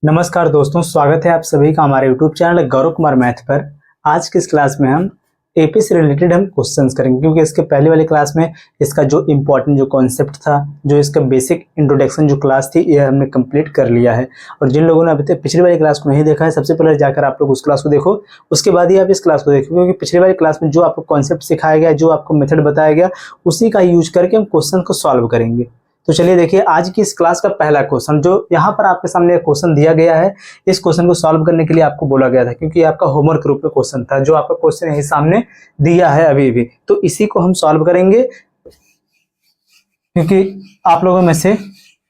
नमस्कार दोस्तों, स्वागत है आप सभी का हमारे YouTube channel Gaurav Kumar math पर। आज की इस क्लास में हम एपी से रिलेटेड हम क्वेश्चंस करेंगे, क्योंकि इसके पहले वाली क्लास में इसका जो इम्पोर्टेंट जो कॉन्सेप्ट था, जो इसका बेसिक इंट्रोडक्शन जो क्लास थी, ये हमने कंप्लीट कर लिया है। और जिन लोगों ने अभी तक पिछली वाली क्लास को नहीं देखा है, सबसे पहले जाकर आप लोग उस क्लास को देखो, उसके बाद ही आप इस क्लास को देखो, क्योंकि पिछली वाली क्लास में जो आपको कॉन्सेप्ट सिखाया गया, जो आपको मेथड बताया गया, उसी का यूज करके हम क्वेश्चन को सॉल्व करेंगे। तो चलिए देखिए, आज की इस क्लास का पहला क्वेश्चन जो यहाँ पर आपके सामने एक क्वेश्चन दिया गया है, इस क्वेश्चन को सॉल्व करने के लिए आपको बोला गया था, क्योंकि आपका होमवर्क रूप में क्वेश्चन था, जो आपका क्वेश्चन यही सामने दिया है अभी भी। तो इसी को हम सॉल्व करेंगे, क्योंकि आप लोगों में से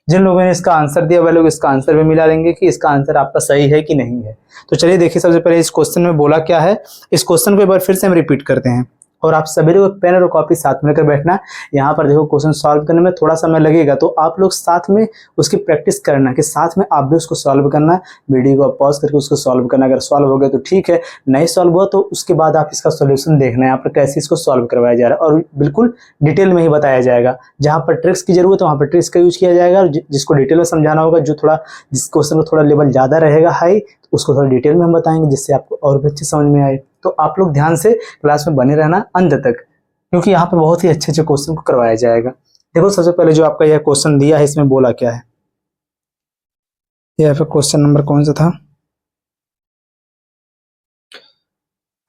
जिन लोगों ने इसका आंसर दिया वह लोग इसका आंसर भी मिला लेंगे कि इसका आंसर आपका सही है कि नहीं है। तो चलिए देखिए, सबसे पहले इस क्वेश्चन में बोला क्या है, इस क्वेश्चन को एक बार फिर से हम रिपीट करते हैं। और आप सभी लोग पेन और कॉपी साथ में लेकर बैठना। यहाँ पर देखो, क्वेश्चन सॉल्व करने में थोड़ा समय लगेगा, तो आप लोग साथ में उसकी प्रैक्टिस करना, कि साथ में आप भी उसको सॉल्व करना। वीडियो को पॉज करके उसको सॉल्व करना। अगर सॉल्व हो गया तो ठीक है, नहीं सॉल्व हुआ तो उसके बाद आप इसका सोल्यूशन देखना है, यहाँ पर कैसे इसको सॉल्व करवाया जा रहा है, और बिल्कुल डिटेल में ही बताया जाएगा। जहाँ पर ट्रिक्स की जरूरत है वहाँ पर ट्रिक्स का यूज किया जाएगा, और जिसको डिटेल में समझाना होगा, जिस क्वेश्चन को थोड़ा लेवल ज़्यादा रहेगा हाई, उसको थोड़ा डिटेल में हम बताएंगे, जिससे आपको और भी अच्छे समझ में आए। तो आप लोग ध्यान से क्लास में बने रहना अंत तक, क्योंकि यहाँ पर बहुत ही अच्छे अच्छे क्वेश्चन को करवाया जाएगा। देखो, सबसे पहले जो आपका यह क्वेश्चन दिया है, इसमें बोला क्या है। यह फिर क्वेश्चन नंबर कौन सा था?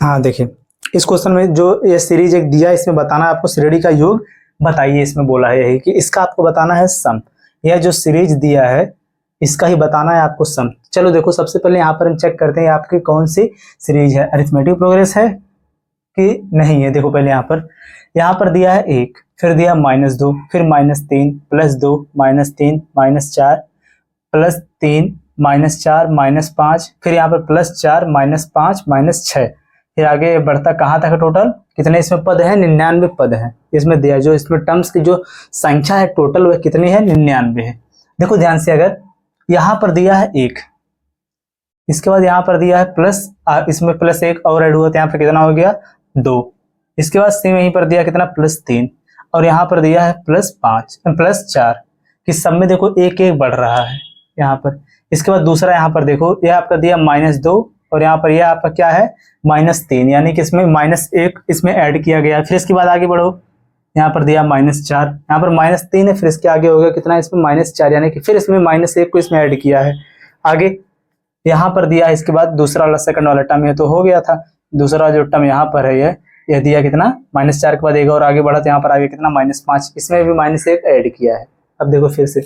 हाँ देखिए, इस क्वेश्चन में जो ये सीरीज एक दिया है, इसमें बताना है आपको श्रेणी का योग बताइए। इसमें बोला है यही कि इसका आपको बताना है सम। यह जो सीरीज दिया है इसका ही बताना है आपको सम। चलो देखो, सबसे पहले यहाँ पर हम चेक करते हैं आपकी कौन सी सीरीज है, अरिथमेटिक प्रोग्रेस है कि नहीं है। देखो पहले यहाँ पर दिया है 1, फिर दिया -2, फिर -3, +2, -3, -4, +3, -4, -5, फिर यहाँ पर +4, -5, -6। फिर आगे बढ़ता कहाँ तक टोटल, कितने इसमें पद है? 99 पद है इसमें दिया। जो इसमें टर्म्स की जो संख्या है टोटल, वह कितनी है? 99 है। देखो ध्यान से, अगर यहाँ पर दिया है 1, इसके बाद यहाँ पर दिया है प्लस, इसमें +1 और ऐड हुआ तो यहाँ पर कितना हो गया? 2। इसके बाद सेम यहीं पर दिया कितना? +3, और यहाँ पर दिया है +5, +4, कि सब में देखो 1 1 बढ़ रहा है यहाँ पर। इसके बाद दूसरा यहाँ पर देखो, यह आपका दिया -2, और यहाँ पर यह आपका क्या है? -3, यानी कि इसमें -1 इसमें ऐड किया गया। फिर इसके बाद आगे बढ़ो, यहाँ पर दिया -4, यहाँ पर -3 है, फिर इसके आगे हो गया कितना? इसमें -4, यानी कि फिर इसमें -1 को इसमें ऐड किया है। आगे यहाँ पर दिया है, इसके बाद दूसरा वाला सेकंड वाला टर्म, ये तो हो गया था। दूसरा जो टर्म यहाँ पर है, यह दिया कितना? -4 के बाद एक और आगे बढ़ा तो यहाँ पर आगे कितना? -5, इसमें भी -1 ऐड किया है। अब देखो फिर से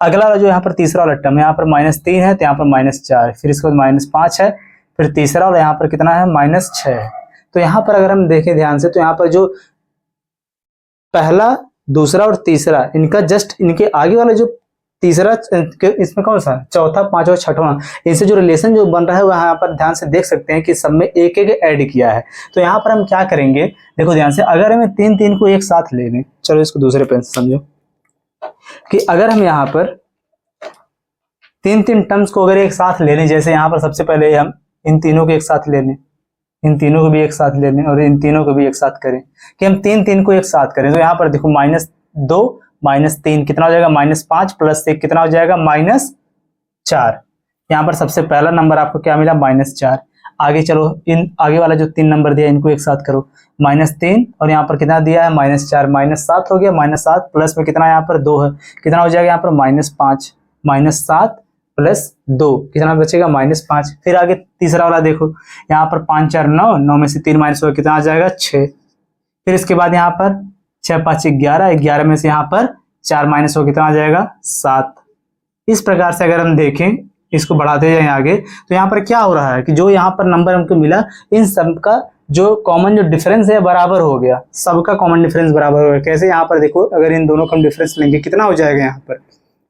अगला वाला जो यहाँ पर तीसरा वाला टर्म, यहाँ पर -3 है तो यहाँ पर -4, फिर इसके बाद -5 है, फिर तीसरा वाला यहाँ पर कितना है? -6 है। तो यहाँ पर अगर हम देखें ध्यान से, तो यहाँ पर जो पहला, दूसरा और तीसरा, इनका जस्ट इनके आगे वाला जो तीसरा, इसमें कौन सा? चौथा, पांचवा, छठवां, इनसे जो रिलेशन जो बन रहा है, वह यहाँ पर ध्यान से देख सकते हैं कि सब में 1 1 ऐड किया है। तो यहाँ पर हम क्या करेंगे, देखो ध्यान से, अगर हमें 3 3 को एक साथ ले लें, चलो इसको दूसरे पेन से समझो, कि अगर हम यहाँ पर 3 3 टर्म्स को अगर एक साथ ले लें, जैसे यहाँ पर सबसे पहले हम इन तीनों को एक साथ ले लें, इन तीनों को भी एक साथ ले लें, और इन तीनों को भी एक साथ करें, कि हम 3 3 को एक साथ करें, तो यहाँ पर देखो -2 -3 कितना हो जाएगा? -5 +1 कितना हो जाएगा? -4। यहाँ पर सबसे पहला नंबर आपको क्या मिला? -4। आगे चलो, इन आगे वाला जो 3 नंबर दिया इनको एक साथ करो, -3, और यहाँ पर कितना दिया है? -4, -7 हो गया। -7 प्लस में कितना यहाँ पर? 2 है, कितना हो जाएगा यहाँ पर? -5, -7 + 2 कितना बचेगा? -5। फिर आगे तीसरा वाला देखो, यहाँ पर 5 4 9, 9 में से 3 माइनस हो कितना आ जाएगा? 6। फिर इसके बाद यहाँ पर 6 5 11, 11 में से यहाँ पर 4 माइनस हो कितना आ जाएगा? 7। इस प्रकार से अगर हम देखें, इसको बढ़ाते जाएं आगे, तो यहाँ पर क्या हो रहा है कि जो यहाँ पर नंबर हमको मिला, इन सब का जो कॉमन जो डिफरेंस है बराबर हो गया। सबका कॉमन डिफरेंस बराबर हो गया। कैसे? यहाँ पर देखो, अगर इन दोनों का हम डिफरेंस लेंगे कितना हो जाएगा? यहाँ पर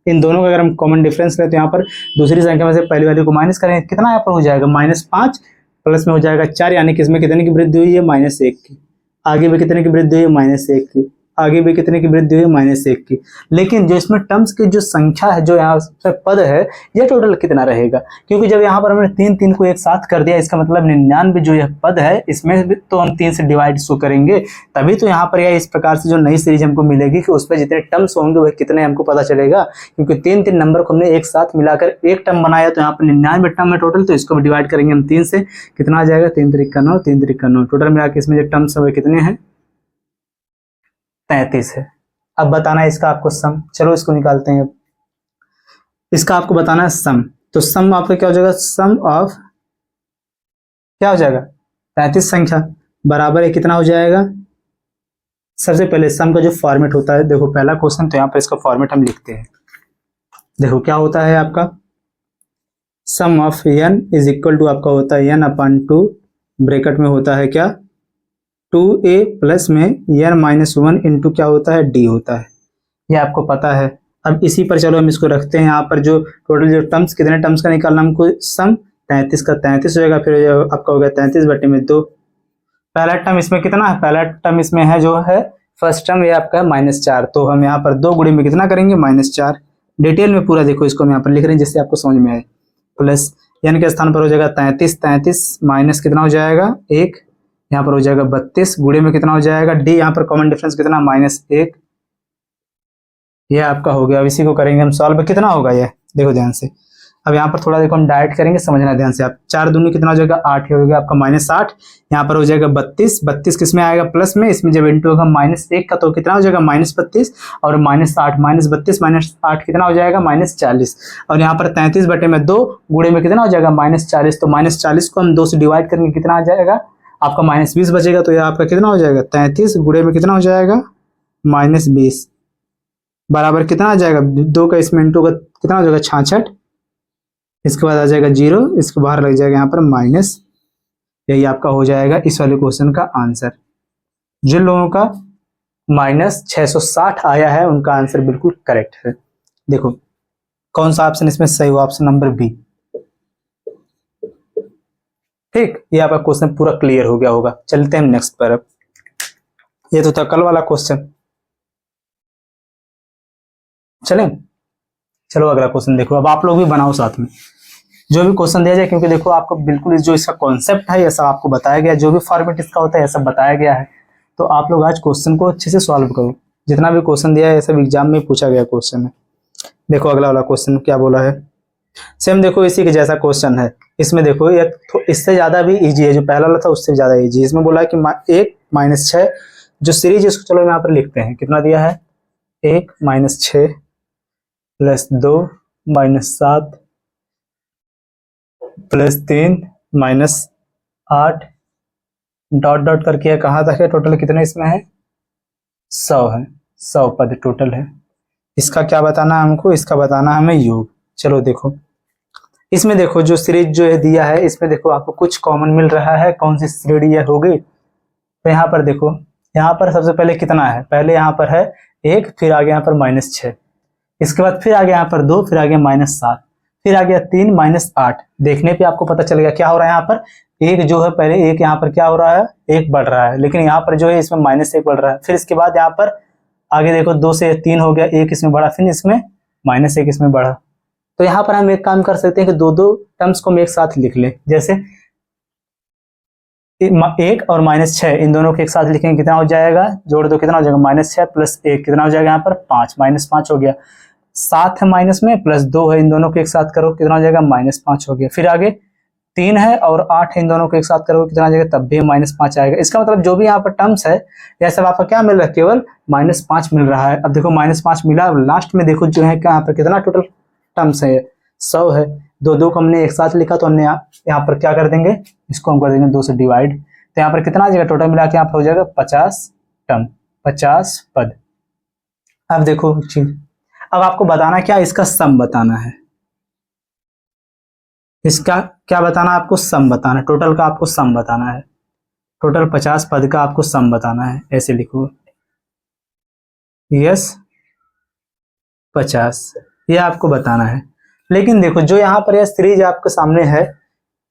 इन दोनों का अगर हम कॉमन डिफरेंस लें, तो यहाँ पर दूसरी संख्या में से पहली वाली को माइनस करें, कितना यहाँ पर हो जाएगा? -5 प्लस में हो जाएगा 4, यानी कि इसमें कितने की वृद्धि हुई है? -1 की। आगे भी कितने की वृद्धि हुई है? -1 की। आगे भी कितने की वृद्धि हुई, -1 की। लेकिन जो इसमें टर्म्स की जो संख्या है, जो यहाँ पे पद है, ये टोटल कितना रहेगा, क्योंकि जब यहाँ पर हमने 3 को एक साथ कर दिया, इसका मतलब 99 जो यह पद है इसमें भी तो हम 3 से डिवाइड शो करेंगे, तभी तो यहाँ पर यह इस प्रकार से जो नई सीरीज हमको मिलेगी कि उसमें जितने टर्म्स होंगे वह कितने हमको पता चलेगा, क्योंकि 3 नंबर को हमने एक साथ मिलाकर एक टर्म बनाया, तो यहाँ पर 99 टर्म है टोटल, तो इसको डिवाइड करेंगे हम 3 से, कितना आ जाएगा, 3 3 9, 3 3 9, टोटल मिला के इसमें जो टर्म्स है कितने हैं, 33 है। अब बताना है इसका आपको सम, चलो इसको निकालते हैं। इसका आपको बताना है सम, तो सम आपका क्या हो जाएगा, सम ऑफ क्या हो जाएगा, 33 संख्या बराबर है कितना हो जाएगा। सबसे पहले सम का जो फॉर्मेट होता है, देखो पहला क्वेश्चन, तो यहाँ पर इसका फॉर्मेट हम लिखते हैं। देखो क्या होता है आपका, sum of n is equal to आपका होता है n/2, ब्रैकेट में होता है क्या, 2a प्लस में n-1 इंटू क्या होता है, d होता है, ये आपको पता है। अब इसी पर चलो हम इसको रखते हैं, यहाँ पर जो टोटल जो टर्म्स, कितने टर्म्स का निकालना हमको, सम 33 का 33 हो जाएगा, फिर आपका हो गया 33/2। पहला टर्म इसमें कितना है, पहला टर्म इसमें है जो है फर्स्ट टर्म, ये आपका है -4, तो हम यहाँ पर 2 गुणे में कितना करेंगे, -4। डिटेल में पूरा देखो इसको हम यहाँ पर लिख रहे हैं जिससे आपको समझ में आए। प्लस n के स्थान पर हो जाएगा 33 माइनस कितना हो जाएगा 1, यहाँ पर हो जाएगा 32, गुणे में कितना हो जाएगा, d यहाँ पर कॉमन डिफरेंस कितना, -1, ये आपका हो गया। अब इसी को करेंगे हम सॉल्व, कितना होगा ये देखो ध्यान से। अब यहाँ पर थोड़ा देखो हम डायरेक्ट करेंगे, समझना ध्यान से आप। 4 दूनी कितना हो जाएगा, 8, हो गया आपका -8, यहाँ पर हो जाएगा 32 किस में आएगा, प्लस में, इसमें जब इंटू होगा -1 का तो कितना हो जाएगा, -32, और -8 -32 -8 कितना हो जाएगा, -40, और यहाँ पर 33/2 गुणे में कितना हो जाएगा, -40, तो -40 को हम 2 से डिवाइड करेंगे, कितना आ जाएगा आपका, -20 बचेगा, तो ये आपका कितना हो जाएगा, 33 गुणे में कितना हो जाएगा, -20 बराबर कितना आ जाएगा, 2 का इसमें इंटू का कितना हो जाएगा, 66, इसके बाद आ जाएगा 0, इसको बाहर लग जाएगा यहाँ पर माइनस, यही आपका हो जाएगा इस वाले क्वेश्चन का आंसर। जिन लोगों का -660 आया है उनका आंसर बिल्कुल करेक्ट है। देखो कौन सा ऑप्शन इसमें सही हुआ, ऑप्शन नंबर बी। ठीक, ये आपका क्वेश्चन पूरा क्लियर हो गया होगा। चलते हैं नेक्स्ट पर। अब ये तो था कल वाला क्वेश्चन, चलो अगला क्वेश्चन देखो। अब आप लोग भी बनाओ साथ में, जो भी क्वेश्चन दिया जाए, क्योंकि देखो आपको बिल्कुल जो इसका कॉन्सेप्ट है ये सब आपको बताया गया है, जो भी फॉर्मेट इसका होता है ये सब बताया गया है। तो आप लोग आज क्वेश्चन को अच्छे से सॉल्व करो, जितना भी क्वेश्चन दिया है ये सब एग्जाम में पूछा गया क्वेश्चन है। देखो अगला वाला क्वेश्चन क्या बोला है, सेम देखो इसी के जैसा क्वेश्चन है। इसमें देखो ये इससे ज्यादा भी इजी है, जो पहला वाला था उससे ज्यादा इजी। इसमें बोला है कि 1 - 6 जो सीरीज है, इसको चलो यहाँ पर लिखते हैं। कितना दिया है, 1 - 6 + 2 - 7 +3 - 8 डॉट डॉट करके कहाँ तक है, टोटल कितने इसमें है, 100 है, 100 पद टोटल है। इसका क्या बताना है हमको, इसका बताना है हमें योग। चलो देखो इसमें देखो जो सीरीज जो है दिया है, इसमें देखो आपको कुछ कॉमन मिल रहा है, कौन सी श्रेणी यह होगी। तो यहाँ पर देखो, यहाँ पर सबसे पहले कितना है, पहले यहाँ पर है 1, फिर आगे यहाँ पर -6, इसके बाद फिर आगे यहाँ पर 2, फिर आगे -7, फिर आ गया 3 -8। देखने पे आपको पता चलेगा क्या हो रहा है, यहाँ पर एक जो है पहले एक यहाँ पर क्या हो रहा है, 1 बढ़ रहा है, लेकिन यहाँ पर जो है इसमें -1 बढ़ रहा है। फिर इसके बाद यहाँ पर आगे देखो 2 से 3 हो गया, 1 इसमें बढ़ा, फिर इसमें -1 इसमें बढ़ा। तो यहाँ पर हम एक काम कर सकते हैं कि दो टर्म्स को हम एक साथ लिख लें, जैसे 1 और -6 इन दोनों को एक साथ लिखेंगे, कितना हो जाएगा, जोड़ दो कितना हो जाएगा, -6 + 1 कितना हो जाएगा, यहाँ पर 5 -5 हो गया। 7 है माइनस में, +2 है, इन दोनों को एक साथ करो कितना हो जाएगा, -5 हो गया। फिर आगे 3 है और 8 है, इन दोनों को एक साथ करो कितना आ जाएगा, तब भी -5 आएगा। इसका मतलब जो भी यहाँ पर टर्म्स है यह सब आपका क्या मिल रहा है, केवल -5 मिल रहा है। अब देखो -5 मिला, लास्ट में देखो जो है क्या यहाँ पर कितना टोटल टर्म्स है, 100 है। 2 को हमने एक साथ लिखा, तो हमने यहाँ पर क्या कर देंगे, इसको हम कर देंगे 2 से डिवाइड। तो यहाँ पर कितना आ जाएगा, टोटल मिला के यहाँ पर हो जाएगा 50 टर्म, 50 पद। अब देखो चीज, अब आपको बताना क्या, इसका सम बताना है। इसका क्या बताना है आपको, सम बताना है, टोटल का आपको सम बताना है। टोटल 50 पद का आपको सम बताना है, ऐसे लिखो, यस 50, ये आपको बताना है। लेकिन देखो जो यहाँ पर यह सीरीज आपके सामने है,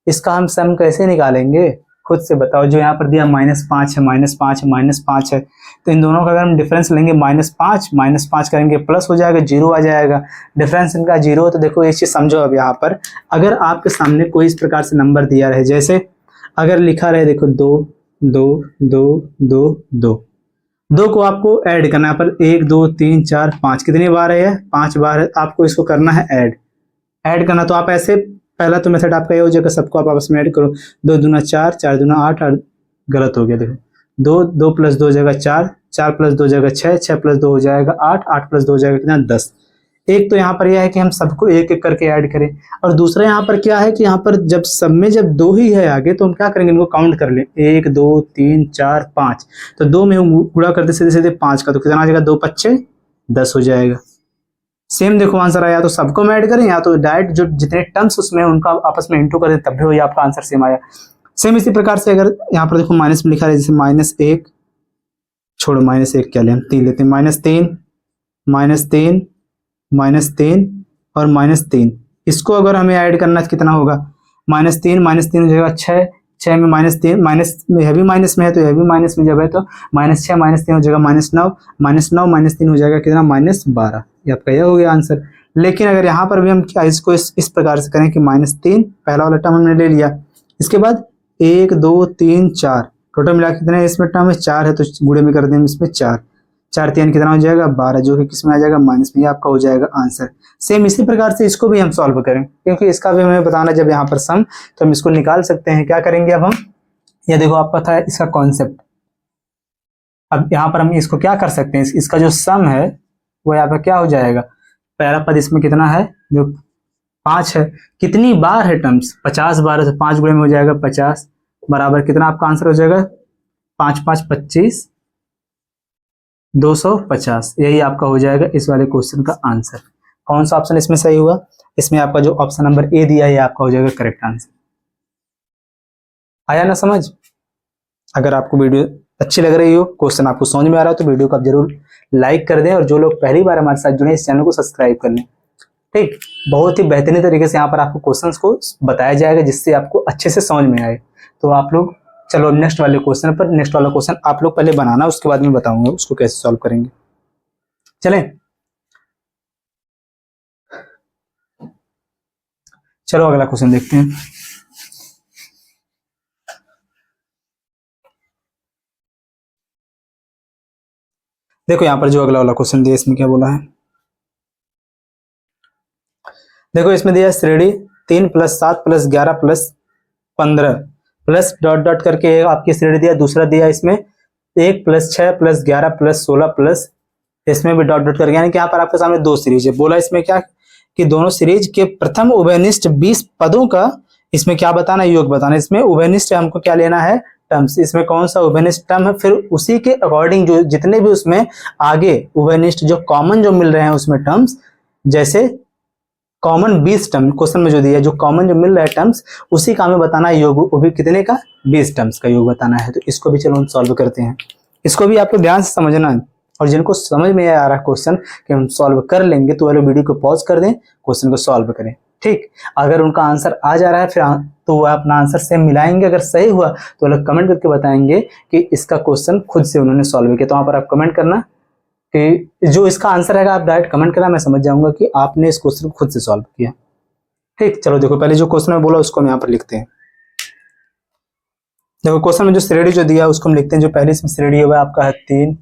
इसका हम सम कैसे निकालेंगे। खुद से बताओ। जो यहाँ पर दिया -5 है, -5 है, -5 है, तो इन दोनों का अगर हम डिफरेंस लेंगे -5 करेंगे प्लस हो जाएगा, 0 आ जाएगा। डिफरेंस इनका 0। तो देखो एक चीज समझो, अब यहाँ पर अगर आपके सामने कोई इस प्रकार से नंबर दिया रहे, जैसे अगर लिखा रहे देखो 2 2 2 2 2 2 को आपको ऐड करना है। यहाँ पर 1 2 3 4 5 कितनी बार है? 5 बार है। आपको इसको करना है ऐड करना। तो आप ऐसे, पहला तो मेथड आपका ये हो जाएगा, सबको आप आपस में ऐड करो। 2 दूना 4, 4 दूना 8, गलत हो गया देखो। 2 + 2 हो जाएगा 4, 4 + 2 हो जाएगा 6, 6 + 2 हो जाएगा 8, 8 + 2 हो जाएगा कितना? 10। एक तो यहाँ पर यह है कि हम सबको एक एक करके ऐड करें, और दूसरा यहाँ पर क्या है कि यहाँ पर जब सब में जब 2 ही है आगे, तो हम क्या करेंगे, इनको काउंट कर लें। 1 2 3 4 5, तो 2 में हम गुणा करते सीधे सीधे 5 का, तो कितना आ जाएगा? 2 × 5 = 10 हो जाएगा। सेम देखो आंसर आया, तो सबको में ऐड करें या तो डायरेक्ट जो जितने टर्म्स उसमें उनका आपस में इंटू करें, तब भी हो आपका आंसर सेम आया। सेम इसी प्रकार से अगर यहाँ पर देखो माइनस में लिखा है, जैसे -1, छोड़ो -1 क्या लें, 3 लेते हैं। -3 -3 और -3, इसको अगर हमें ऐड करना है कितना होगा? -3 हो जाएगा 6, 6 में -3, माइनस में यह भी माइनस में है, तो यह भी माइनस में जब है तो -6 -3 हो जाएगा -9, -9 -3 हो जाएगा कितना? -12। ये आपका यह हो गया आंसर। लेकिन अगर यहाँ पर भी हम क्या इसको इस प्रकार से करें कि -3 पहला वाला टर्म हमने ले लिया, इसके बाद 1 2 3 4 टोटल मिला कितने इसमें टर्म है? 4 है, तो गुणे में कर देंगे इसमें 4, 4 3 कितना हो जाएगा? 12, जो कि किसमें आ जाएगा? माइनस में। ये आपका हो जाएगा आंसर। सेम इसी प्रकार से इसको भी हम सॉल्व करें, क्योंकि इसका भी हमें बताना जब यहाँ पर सम, तो हम इसको निकाल सकते हैं। क्या करेंगे अब हम, ये देखो आप पता है इसका कॉन्सेप्ट। अब यहाँ पर हम इसको क्या कर सकते हैं, इसका जो सम है वो यहाँ पर क्या हो जाएगा? पहला पद इसमें कितना है? जो 5 है। कितनी बार है टर्म्स? 50 बार है, तो 5 गुणे में हो जाएगा 50, बराबर कितना आपका आंसर हो जाएगा? 5 5 25, 250। यही आपका हो जाएगा इस वाले क्वेश्चन का आंसर। कौन सा ऑप्शन इसमें सही हुआ? इसमें आपका जो ऑप्शन नंबर ए दिया है आपका हो जाएगा करेक्ट आंसर। आया ना समझ? अगर आपको वीडियो अच्छी लग रही हो, क्वेश्चन आपको समझ में आ रहा हो, तो वीडियो को आप जरूर लाइक कर दें, और जो लोग पहली बार हमारे साथ जुड़े इस चैनल को सब्सक्राइब कर लें। ठीक, बहुत ही बेहतरीन तरीके से यहाँ पर आपको क्वेश्चंस को बताया जाएगा, जिससे आपको अच्छे से समझ में आए। तो आप लोग चलो नेक्स्ट वाले क्वेश्चन पर, नेक्स्ट वाला क्वेश्चन आप लोग पहले बनाना, उसके बाद मैं बताऊंगा उसको कैसे सॉल्व करेंगे। चलें, चलो अगला क्वेश्चन देखते हैं। देखो यहाँ पर जो अगला वाला क्वेश्चन दिया, इसमें क्या बोला है, देखो इसमें दिया है श्रेणी 3 + 7 + 11 + 15 प्लस डॉट डॉट करके आपकी श्रेणी दिया। दूसरा दिया इसमें 1 + 6 + 11 + 16 प्लस, इसमें भी डॉट डॉट करके, यानी कि यहाँ पर आपके सामने दो सीरीज है। बोला इसमें क्या कि दोनों सीरीज के प्रथम उभयनिष्ठ 20 पदों का इसमें क्या बताना, योग बताना। इसमें उभयनिष्ठ हमको क्या लेना है? टर्म्स। इसमें कौन सा उभयनिष्ठ टर्म है, फिर उसी के अकॉर्डिंग जो जितने भी उसमें आगे उभयनिष्ठ जो कॉमन जो मिल रहे हैं उसमें टर्म्स, जैसे कॉमन 20 टर्म क्वेश्चन में जो दिया है, जो कॉमन जो मिल रहा है टर्म्स, उसी का हमें बताना है योग। वो भी कितने का? 20 टर्म्स का योग बताना है। तो इसको भी चलो हम सॉल्व करते हैं। इसको भी आपको ध्यान से समझना है, और जिनको समझ में आ रहा है क्वेश्चन कि हम सॉल्व कर लेंगे, तो वाले वीडियो को पॉज कर दें, क्वेश्चन को सॉल्व करें। ठीक, अगर उनका आंसर आ जा रहा है फिर तो वह अपना आंसर सेम मिलाएंगे। अगर सही हुआ तो वो लोग कमेंट करके बताएंगे कि इसका क्वेश्चन खुद से उन्होंने सॉल्व किया। तो वहां पर आप कमेंट करना कि जो इसका आंसर है, आप डायरेक्ट कमेंट करना, मैं समझ जाऊंगा कि आपने इस क्वेश्चन को खुद से सॉल्व किया। ठीक, चलो देखो पहले जो क्वेश्चन में बोला उसको हम यहाँ पर लिखते हैं। देखो क्वेश्चन में जो श्रेणी जो दिया उसको हम लिखते हैं। जो पहली इसमें श्रेणी है वह आपका है 3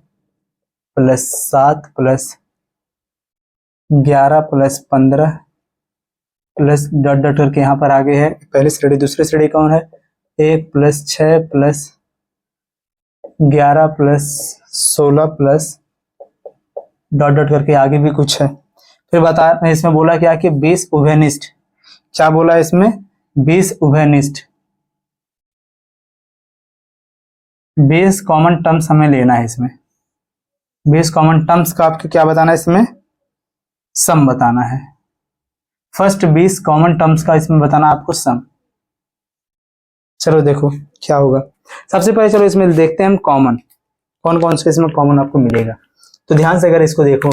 + 7 + 11 + 15 प्लस डॉट डॉट करके यहाँ पर आगे है पहली श्रेणी। दूसरी श्रेणी कौन है? 1 + 6 + 11 + 16 प्लस डॉट डॉट करके आगे भी कुछ है। फिर बता इसमें बोला क्या कि 20 उभयनिष्ठ, क्या बोला इसमें? 20 उभयनिष्ठ, 20 कॉमन टर्म्स हमें लेना है इसमें। 20 कॉमन टर्म्स का आपको क्या बताना है इसमें? सम बताना है। फर्स्ट 20 कॉमन टर्म्स का इसमें बताना आपको सम। चलो देखो क्या होगा। सबसे पहले चलो इसमें देखते हैं हम कॉमन, कौन कौन से इसमें कॉमन आपको मिलेगा। तो ध्यान से अगर इसको देखो,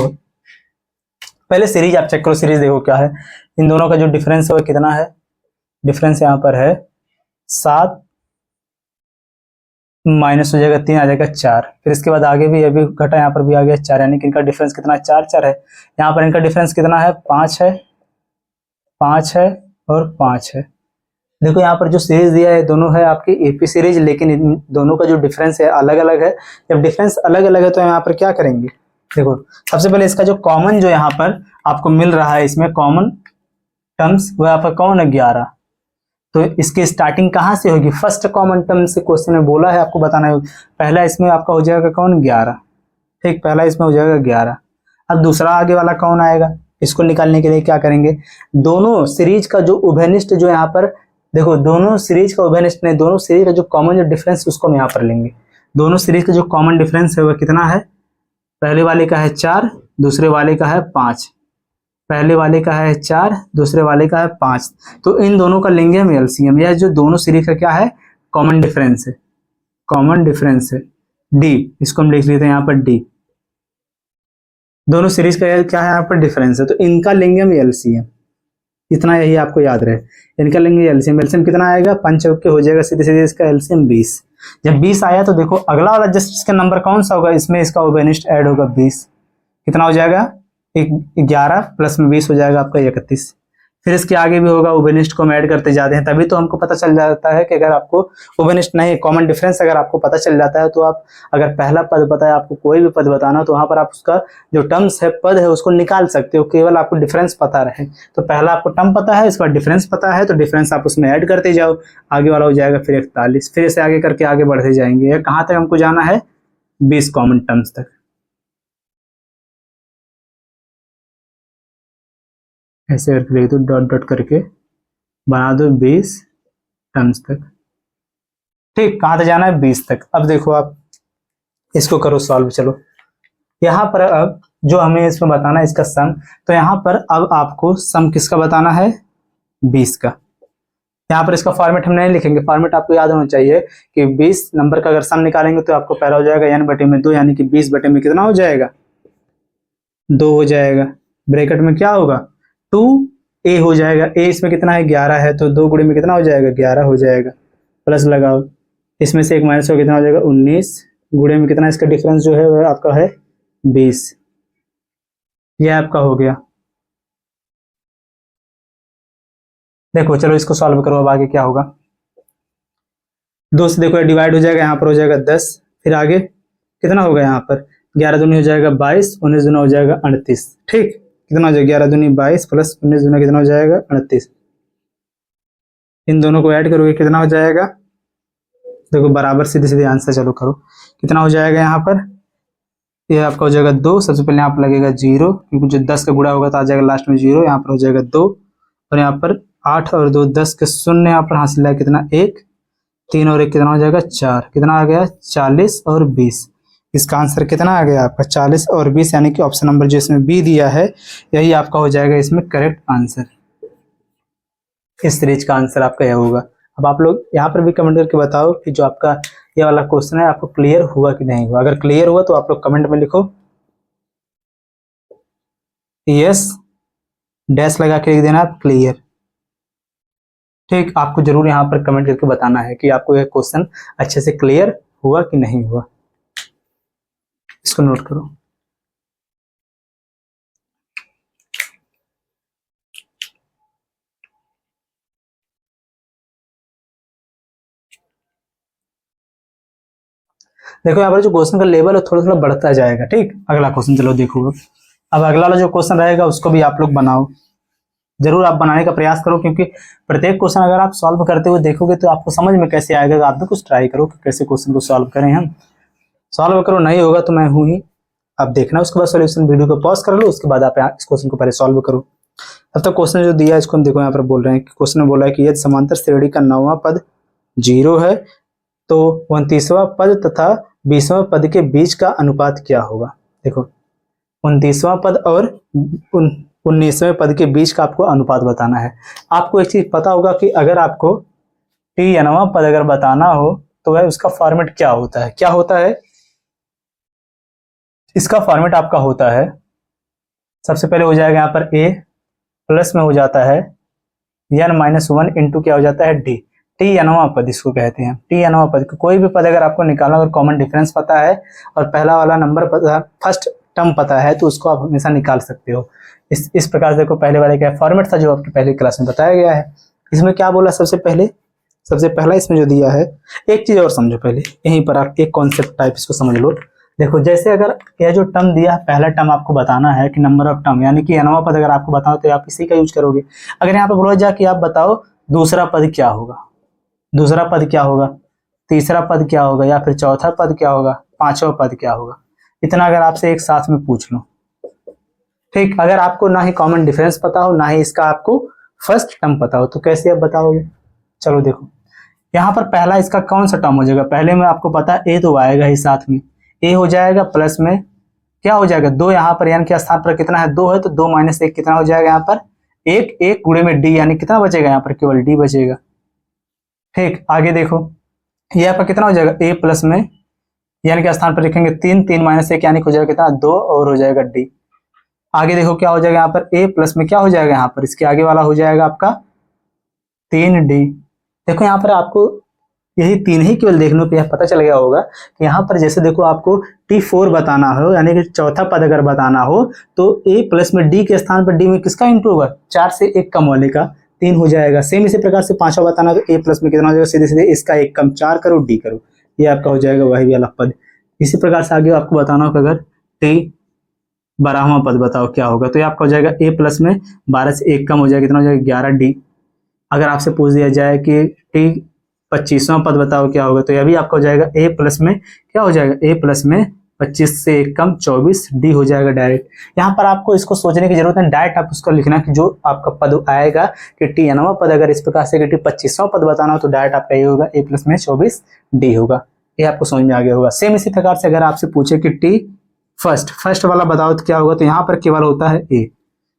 पहले सीरीज आप चेक करो, सीरीज देखो क्या है। इन दोनों का जो डिफरेंस है वो कितना है? डिफरेंस यहाँ पर है 7 माइनस हो जाएगा 3 आ जाएगा 4, फिर इसके बाद आगे भी अभी घटा, यहाँ पर भी आ गया 4, यानी कि इनका डिफरेंस कितना 4 4 है। यहाँ पर इनका डिफरेंस कितना है 5 है, 5 है और 5 है। देखो यहाँ पर जो सीरीज दिया है दोनों है आपकी एपी सीरीज, लेकिन इन दोनों का जो डिफरेंस है अलग अलग है। जब डिफरेंस अलग अलग है तो यहाँ पर क्या करेंगे, देखो सबसे पहले इसका जो कॉमन जो यहाँ पर आपको मिल रहा है, इसमें कॉमन टर्म्स वो यहाँ पर कौन है 11, तो इसकी स्टार्टिंग कहाँ से होगी, फर्स्ट कॉमन टर्म से क्वेश्चन में बोला है आपको बताना है। पहला इसमें आपका हो जाएगा कौन 11, ठीक, पहला इसमें हो जाएगा 11। अब दूसरा आगे वाला कौन आएगा, इसको निकालने के लिए क्या करेंगे, दोनों सीरीज का जो उभयनिष्ठ जो यहाँ पर, देखो दोनों सीरीज का उभयनिष्ठ नहीं, दोनों सीरीज का जो कॉमन जो डिफरेंस उसको हम यहाँ पर लेंगे। दोनों सीरीज का जो कॉमन डिफरेंस है वह कितना है, पहले वाले का है 4, दूसरे वाले का है 5, पहले वाले का है 4, दूसरे वाले का है 5, तो इन दोनों का लेंगे हम एलसीएम। यह जो दोनों सीरीज का क्या है कॉमन डिफरेंस है, कॉमन डिफरेंस है डी, इसको हम लिख लेते हैं यहाँ पर डी। दोनों सीरीज का क्या है यहाँ पर डिफरेंस है, तो इनका लेंगे हम एलसीएम, इतना यही आपको याद रहे, इनका लेंगे एलसीएम। एलसीएम कितना आएगा 5 चौके हो जाएगा सीधे सीधे इसका एलसीएम 20। जब 20 आया तो देखो अगला वाला जस्ट इसका नंबर कौन सा होगा, इसमें इसका उभयनिष्ठ ऐड होगा 20, कितना हो जाएगा 11 प्लस में 20 हो जाएगा आपका 31। फिर इसके आगे भी होगा, उभयनिष्ठ को हम ऐड करते जाते हैं, तभी तो हमको पता चल जाता है कि अगर आपको उभयनिष्ठ नहीं कॉमन डिफरेंस अगर आपको पता चल जाता है तो आप अगर पहला पद पता है आपको कोई भी पद बताना तो वहां पर आप उसका जो टर्म्स है पद है उसको निकाल सकते हो, केवल आपको डिफरेंस पता रहे। तो पहला आपको टर्म पता है, इसका डिफरेंस पता है, तो डिफरेंस आप उसमें ऐड करते जाओ, आगे वाला हो जाएगा फिर 41, फिर इसे आगे करके आगे बढ़ते जाएंगे। कहाँ तक हमको जाना है 20 कॉमन टर्म्स तक, ऐसे करके लिख दो डॉट डॉट करके बना दो 20 टर्म्स तक, ठीक। कहाँ तक जाना है 20 तक। अब देखो आप इसको करो सॉल्व, चलो यहाँ पर अब जो हमें इसमें बताना है इसका सम, तो यहाँ पर अब आपको सम किसका बताना है 20 का। यहाँ पर इसका फॉर्मेट हम नहीं लिखेंगे, फॉर्मेट आपको याद होना चाहिए कि 20 नंबर का अगर सम निकालेंगे तो आपको पहला हो जाएगा n बटे में 2, यानी कि 20 बटे में कितना हो जाएगा 2 हो जाएगा, ब्रैकेट में क्या होगा 2a हो जाएगा, a इसमें कितना है 11 है, तो 2 गुणे में कितना हो जाएगा 11 हो जाएगा, प्लस लगाओ, इसमें से एक माइनस हो कितना हो जाएगा 19, गुणे में कितना इसका डिफरेंस जो है वह आपका है 20, यह आपका हो गया। देखो चलो इसको सॉल्व करो, अब आगे क्या होगा, 2 से देखो डिवाइड हो जाएगा, यहाँ पर हो जाएगा 10, फिर आगे कितना होगा यहाँ पर 11 दूनी हो जाएगा 22, 19 दूना हो जाएगा 38, ठीक, कितना हो जाएगा 11 दूनी 22 प्लस 19 दूना कितना हो जाएगा 38, इन दोनों को ऐड करोगे कितना हो जाएगा, देखो बराबर सीधे सीधे आंसर चलो करो, कितना हो जाएगा यहाँ पर, यह आपका हो जाएगा 2, सबसे पहले यहाँ पर लगेगा 0 क्योंकि जो 10 का गुणा होगा तो आ जाएगा लास्ट में 0, यहाँ पर हो जाएगा 2 और यहाँ पर 8 और 2 10 के शून्य यहाँ पर हासिल है कितना 1, 3 और 1 कितना हो जाएगा 4, कितना आ गया 40 और 20। इसका आंसर कितना आ गया आपका 40 और 20, यानी कि ऑप्शन नंबर जो इसमें बी दिया है यही आपका हो जाएगा इसमें करेक्ट आंसर। इस सीरीज का आंसर आपका यह होगा। अब आप लोग यहाँ पर भी कमेंट करके बताओ कि जो आपका ये वाला क्वेश्चन है आपको क्लियर हुआ कि नहीं हुआ। अगर क्लियर हुआ तो आप लोग कमेंट में लिखो यस, डैश लगा के लिख देना आप क्लियर, ठीक। आपको जरूर यहाँ पर कमेंट करके बताना है कि आपको यह क्वेश्चन अच्छे से क्लियर हुआ कि नहीं हुआ, इसको नोट करो। देखो यहाँ पर जो क्वेश्चन का लेवल है थोड़ा थोड़ा बढ़ता जाएगा, ठीक। अगला क्वेश्चन चलो देखो, अब अगला वाला जो क्वेश्चन रहेगा उसको भी आप लोग बनाओ, जरूर आप बनाने का प्रयास करो, क्योंकि प्रत्येक क्वेश्चन अगर आप सॉल्व करते हुए देखोगे तो आपको समझ में कैसे आएगा। आप भी कुछ ट्राई करो कि कैसे क्वेश्चन को सॉल्व करें, हम सॉल्व करो, नहीं होगा तो मैं हूं ही, आप देखना, उसके बाद सोल्यूशन वीडियो को पॉज कर लो, उसके बाद आप इस क्वेश्चन को पहले सॉल्व करो। अब तक क्वेश्चन जो दिया है इसको हम देखो, यहाँ पर बोल रहे हैं कि क्वेश्चन में बोला है कि यदि समांतर श्रेणी का 9वां पद 0 है तो 29वां पद तथा 20वां पद के बीच का अनुपात क्या होगा। देखो 29वां पद और 19वें पद के बीच का आपको अनुपात बताना है। आपको एक चीज पता होगा कि अगर आपको tnवां पद अगर बताना हो तो वह उसका फॉर्मेट क्या होता है, क्या होता है, इसका फॉर्मेट आपका होता है, सबसे पहले हो जाएगा यहाँ पर a प्लस में हो जाता है n-1 इंटू क्या हो जाता है d, टी nवां पद इसको कहते हैं, टी nवां पद। कोई भी पद अगर आपको निकालना, अगर कॉमन डिफरेंस पता है और पहला वाला नंबर पता, फर्स्ट टर्म पता है, तो उसको आप हमेशा निकाल सकते हो। इस प्रकार से देखो, पहले वाले का फॉर्मेट था जो आपकी पहली क्लास में बताया गया है। इसमें क्या बोला सबसे पहला इसमें जो दिया है, एक चीज और समझो पहले, यहीं पर आप एक कॉन्सेप्ट टाइप इसको समझ लो। देखो जैसे अगर यह जो टर्म दिया है, पहला टर्म आपको बताना है कि नंबर ऑफ टर्म, यानी कि nवां पद अगर आपको बताओ तो आप इसी का यूज करोगे। अगर यहाँ पर बोला जाए कि आप बताओ दूसरा पद क्या होगा, दूसरा पद क्या होगा, तीसरा पद क्या होगा, या फिर चौथा पद क्या होगा, पांचवा पद क्या होगा, इतना अगर आपसे एक साथ में पूछ लो, ठीक, अगर आपको ना ही कॉमन डिफरेंस पता हो, ना ही इसका आपको फर्स्ट टर्म पता हो, तो कैसे आप बताओगे। चलो देखो, यहाँ पर पहला इसका कौन सा टर्म हो जाएगा, पहले में आपको पता है ए तो आएगा ही साथ में, ए हो जाएगा प्लस में क्या हो जाएगा, दो, यहाँ पर यानी कि स्थान पर कितना है, दो है, तो दो माइनस एक कितना हो जाएगा यहाँ पर, एक, एक गुणे में डी, यानी कितना बचेगा यहाँ पर, केवल डी बचेगा। ठीक, आगे देखो, ये आपका कितना हो जाएगा, ए प्लस में, यानी कि स्थान पर लिखेंगे तीन, तीन माइनस एक यानी हो जाएगा कितना, दो, और हो जाएगा डी। आगे देखो क्या हो जाएगा यहाँ पर, ए प्लस में क्या हो जाएगा यहाँ पर, इसके आगे वाला हो जाएगा आपका तीन डी। देखो यहाँ पर आपको यही तीन ही केवल देखने पे पता चल गया होगा कि यहाँ पर जैसे देखो आपको T4 बताना हो, यानी कि चौथा पद अगर बताना हो, तो a प्लस में d के स्थान पर d में किसका इंटू होगा, चार से एक कम वाले का, तीन हो जाएगा। सेम इसी प्रकार से पांचवा बताना तो a प्लस में कितना हो जाएगा, सीधे सीधे इसका एक कम, चार करो d करो, ये आपका हो जाएगा वही वाला पद। इसी प्रकार से आगे आपको बताना होगा, अगर t 12वां पद बताओ क्या होगा, तो ये आपका हो जाएगा a प्लस में 12 से एक कम हो जाएगा, कितना हो जाएगा 11d। अगर आपसे पूछ दिया जाए कि t 25वां पद बताओ क्या होगा, तो यह भी आपका हो जाएगा a प्लस में क्या हो जाएगा, a प्लस में 25 से एक कम 24 d हो जाएगा डायरेक्ट। यहाँ पर आपको इसको सोचने की जरूरत है, डायरेक्ट आप उसको लिखना कि जो आपका पद आएगा कि टी nवां पद अगर इस प्रकार से कि टी 25वां पद बताना हो, तो डायरेक्ट आपका ये होगा a प्लस में 24 d होगा। ये आपको समझ में आ गया होगा। सेम इसी प्रकार से अगर आपसे पूछे कि टी फर्स्ट वाला बताओ तो क्या होगा, तो यहाँ पर केवल होता है a।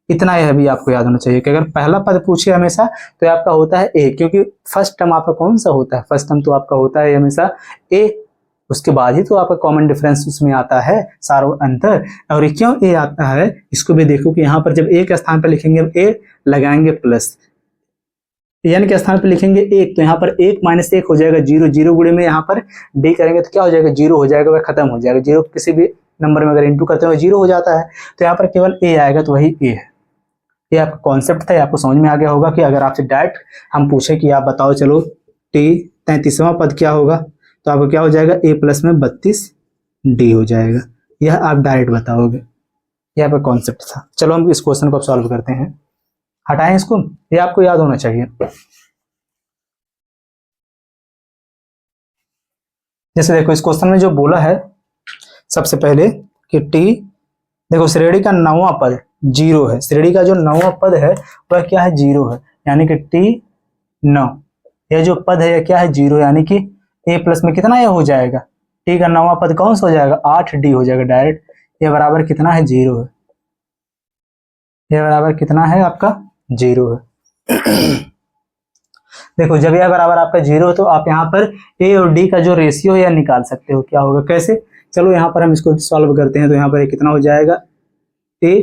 इतना यह भी आपको याद होना चाहिए कि अगर पहला पद पूछे हमेशा तो आपका होता है ए, क्योंकि फर्स्ट टर्म आपका कौन सा होता है, फर्स्ट टर्म तो आपका होता है हमेशा ए, उसके बाद ही तो आपका कॉमन डिफरेंस उसमें आता है, सारो अंतर। और क्यों ए आता है, इसको भी देखो कि यहाँ पर जब ए के स्थान पर लिखेंगे ए लगाएंगे प्लस, यानी के स्थान पर लिखेंगे एक, तो यहाँ पर एक माइनस एक हो जाएगा जीरो, जीरो गुणे में यहाँ पर डी करेंगे तो क्या हो जाएगा, जीरो हो जाएगा, वह खत्म हो जाएगा। जीरो किसी भी नंबर में अगर इंटू करते हैं जीरो हो जाता है, तो यहाँ पर केवल ए आएगा, तो वही ए है। ये आपका कॉन्सेप्ट था, आपको समझ में आ गया होगा कि अगर आपसे डायरेक्ट हम पूछे कि आप बताओ चलो टी 33वां पद क्या होगा, तो आपको क्या हो जाएगा, a प्लस में 32 d हो जाएगा, यह आप डायरेक्ट बताओगे। यह आपका कॉन्सेप्ट था। चलो हम इस क्वेश्चन को अब सॉल्व करते हैं, हटाएं इसको, ये आपको याद होना चाहिए। जैसे देखो इस क्वेश्चन में जो बोला है सबसे पहले कि टी, देखो श्रेणी का 9वां पद जीरो है, श्रेणी का जो 9वां पद है वह क्या है, जीरो है, यानी कि टी 9, यह जो पद है यह क्या है, जीरो, यानी कि a प्लस में कितना यह हो जाएगा, टी का 9वां पद कौन सा हो जाएगा, 8d हो जाएगा डायरेक्ट। यह बराबर कितना है, जीरो है, यह बराबर कितना है आपका, जीरो है। देखो जब यह बराबर आपका जीरो है तो आप यहाँ पर a और d का जो रेशियो है यह निकाल सकते हो, क्या होगा, कैसे, चलो यहाँ पर हम इसको सॉल्व करते हैं। तो यहाँ पर कितना हो जाएगा, a,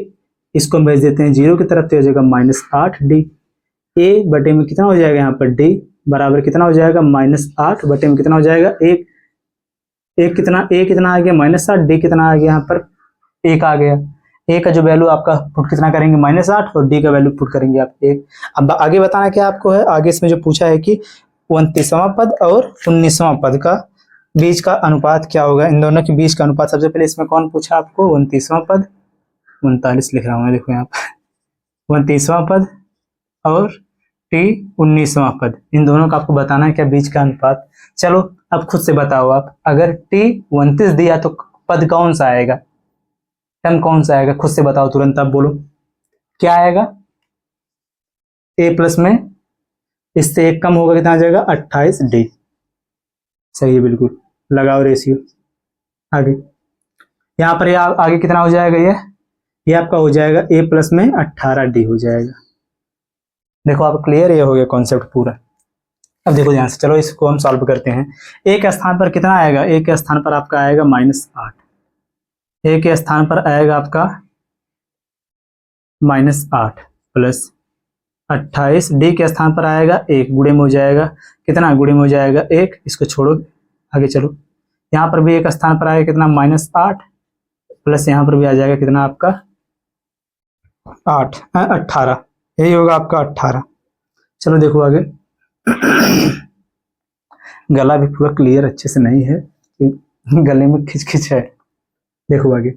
इसको हम भेज देते हैं जीरो की तरफ, तो हो जाएगा -8d, a बटे में कितना हो जाएगा यहाँ पर d बराबर कितना हो जाएगा, -8 बटे में कितना हो जाएगा, एक, एक कितना, a कितना आ गया -8, d कितना आ गया यहाँ पर 1 आ गया। a का जो वैल्यू आपका पुट कितना करेंगे, -8, और d का वैल्यू पुट करेंगे आप 1। अब आगे बताना क्या आपको है, आगे इसमें जो पूछा है कि 29वां पद और 19वां पद का बीच का अनुपात क्या होगा, इन दोनों के बीच का अनुपात। सबसे पहले इसमें कौन पूछा आपको, 29वां पद, 39 लिख रहा हूँ मैं, देखो यहाँ पर 29वां पद और टी 19वां पद, इन दोनों का आपको बताना है क्या बीच का अनुपात। चलो अब खुद से बताओ आप, अगर टी 29 दिया तो पद कौन सा आएगा, टर्म कौन सा आएगा, खुद से बताओ तुरंत, आप बोलो क्या आएगा, a प्लस में इससे एक कम होगा, कितना आ जाएगा, 28d, सही है बिल्कुल, लगाओ रेशियो। आगे यहाँ पर आगे कितना हो जाएगा, ये आपका हो जाएगा a प्लस में 18d हो जाएगा। देखो आप क्लियर, ये हो गया कॉन्सेप्ट पूरा। अब देखो ध्यान से, चलो इसको हम सॉल्व करते हैं। a के स्थान पर कितना आएगा, a के स्थान पर आपका आएगा -8, a के स्थान पर आएगा आपका -8 प्लस 28, डी के स्थान पर आएगा 1, गुणे में हो जाएगा कितना, गुणे में हो जाएगा 1, इसको छोड़ो आगे चलो, यहाँ पर भी एक स्थान पर आएगा कितना, -8, प्लस यहाँ पर भी आ जाएगा कितना आपका 8, 18, यही होगा आपका 18। चलो देखो आगे। गला भी पूरा क्लियर अच्छे से नहीं है, गले में खिच है। देखो आगे,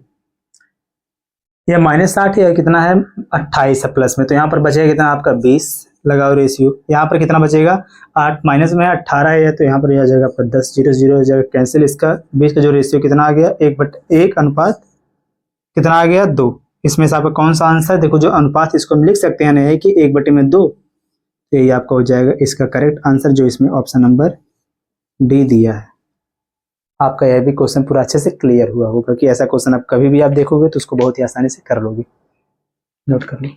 ये -8 है, कितना है 28 है प्लस में, तो यहाँ पर बचेगा कितना आपका 20, लगाओ रेशियो, यहाँ पर कितना बचेगा 8, माइनस में 18 है तो यहाँ पर आ जाएगा आपका 10, 0 0 हो जाएगा कैंसिल। इसका 20 का जो रेशियो कितना आ गया 1/1 अनुपात कितना आ गया 2। इसमें से आपका कौन सा आंसर, देखो जो अनुपात इसको हम लिख सकते हैं नहीं कि 1/2, तो यही आपका हो जाएगा इसका करेक्ट आंसर, जो इसमें ऑप्शन नंबर डी दिया है। आपका यह भी क्वेश्चन पूरा अच्छे से क्लियर हुआ होगा कि ऐसा क्वेश्चन आप कभी भी आप देखोगे तो उसको बहुत ही आसानी से कर लोगे। नोट कर लो।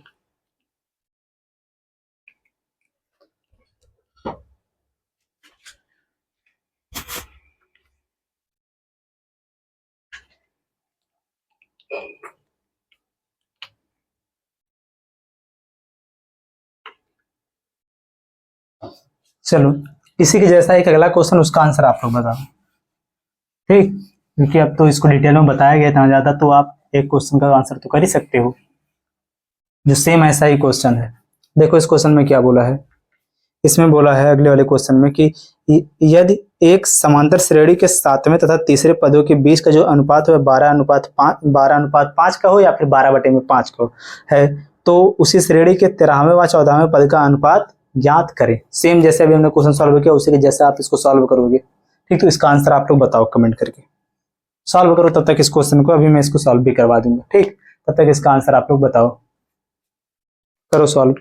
चलो इसी के जैसा एक अगला क्वेश्चन, उसका आंसर आप लोग बताओ, ठीक, क्योंकि अब तो इसको डिटेल में बताया गया इतना ज्यादा, तो आप एक क्वेश्चन का आंसर तो कर ही सकते हो, जो सेम ऐसा ही क्वेश्चन है। देखो इस क्वेश्चन में क्या बोला है, इसमें बोला है अगले वाले क्वेश्चन में कि यदि एक समांतर श्रेणी के सातवें तथा तीसरे पदों के बीच का जो अनुपात है 12:5 का हो या फिर 12/5 का है, तो उसी श्रेणी के 13वें व 14वें पद का अनुपात ज्ञात करें। सेम जैसे अभी हमने क्वेश्चन सॉल्व किया उसी के जैसे आप इसको सॉल्व करोगे, ठीक। तो इसका आंसर आप लोग बताओ कमेंट करके, सॉल्व करो तब तक इस क्वेश्चन को, अभी मैं इसको सॉल्व भी करवा दूंगा, ठीक। तब तक इसका आंसर आप लोग बताओ, करो सॉल्व।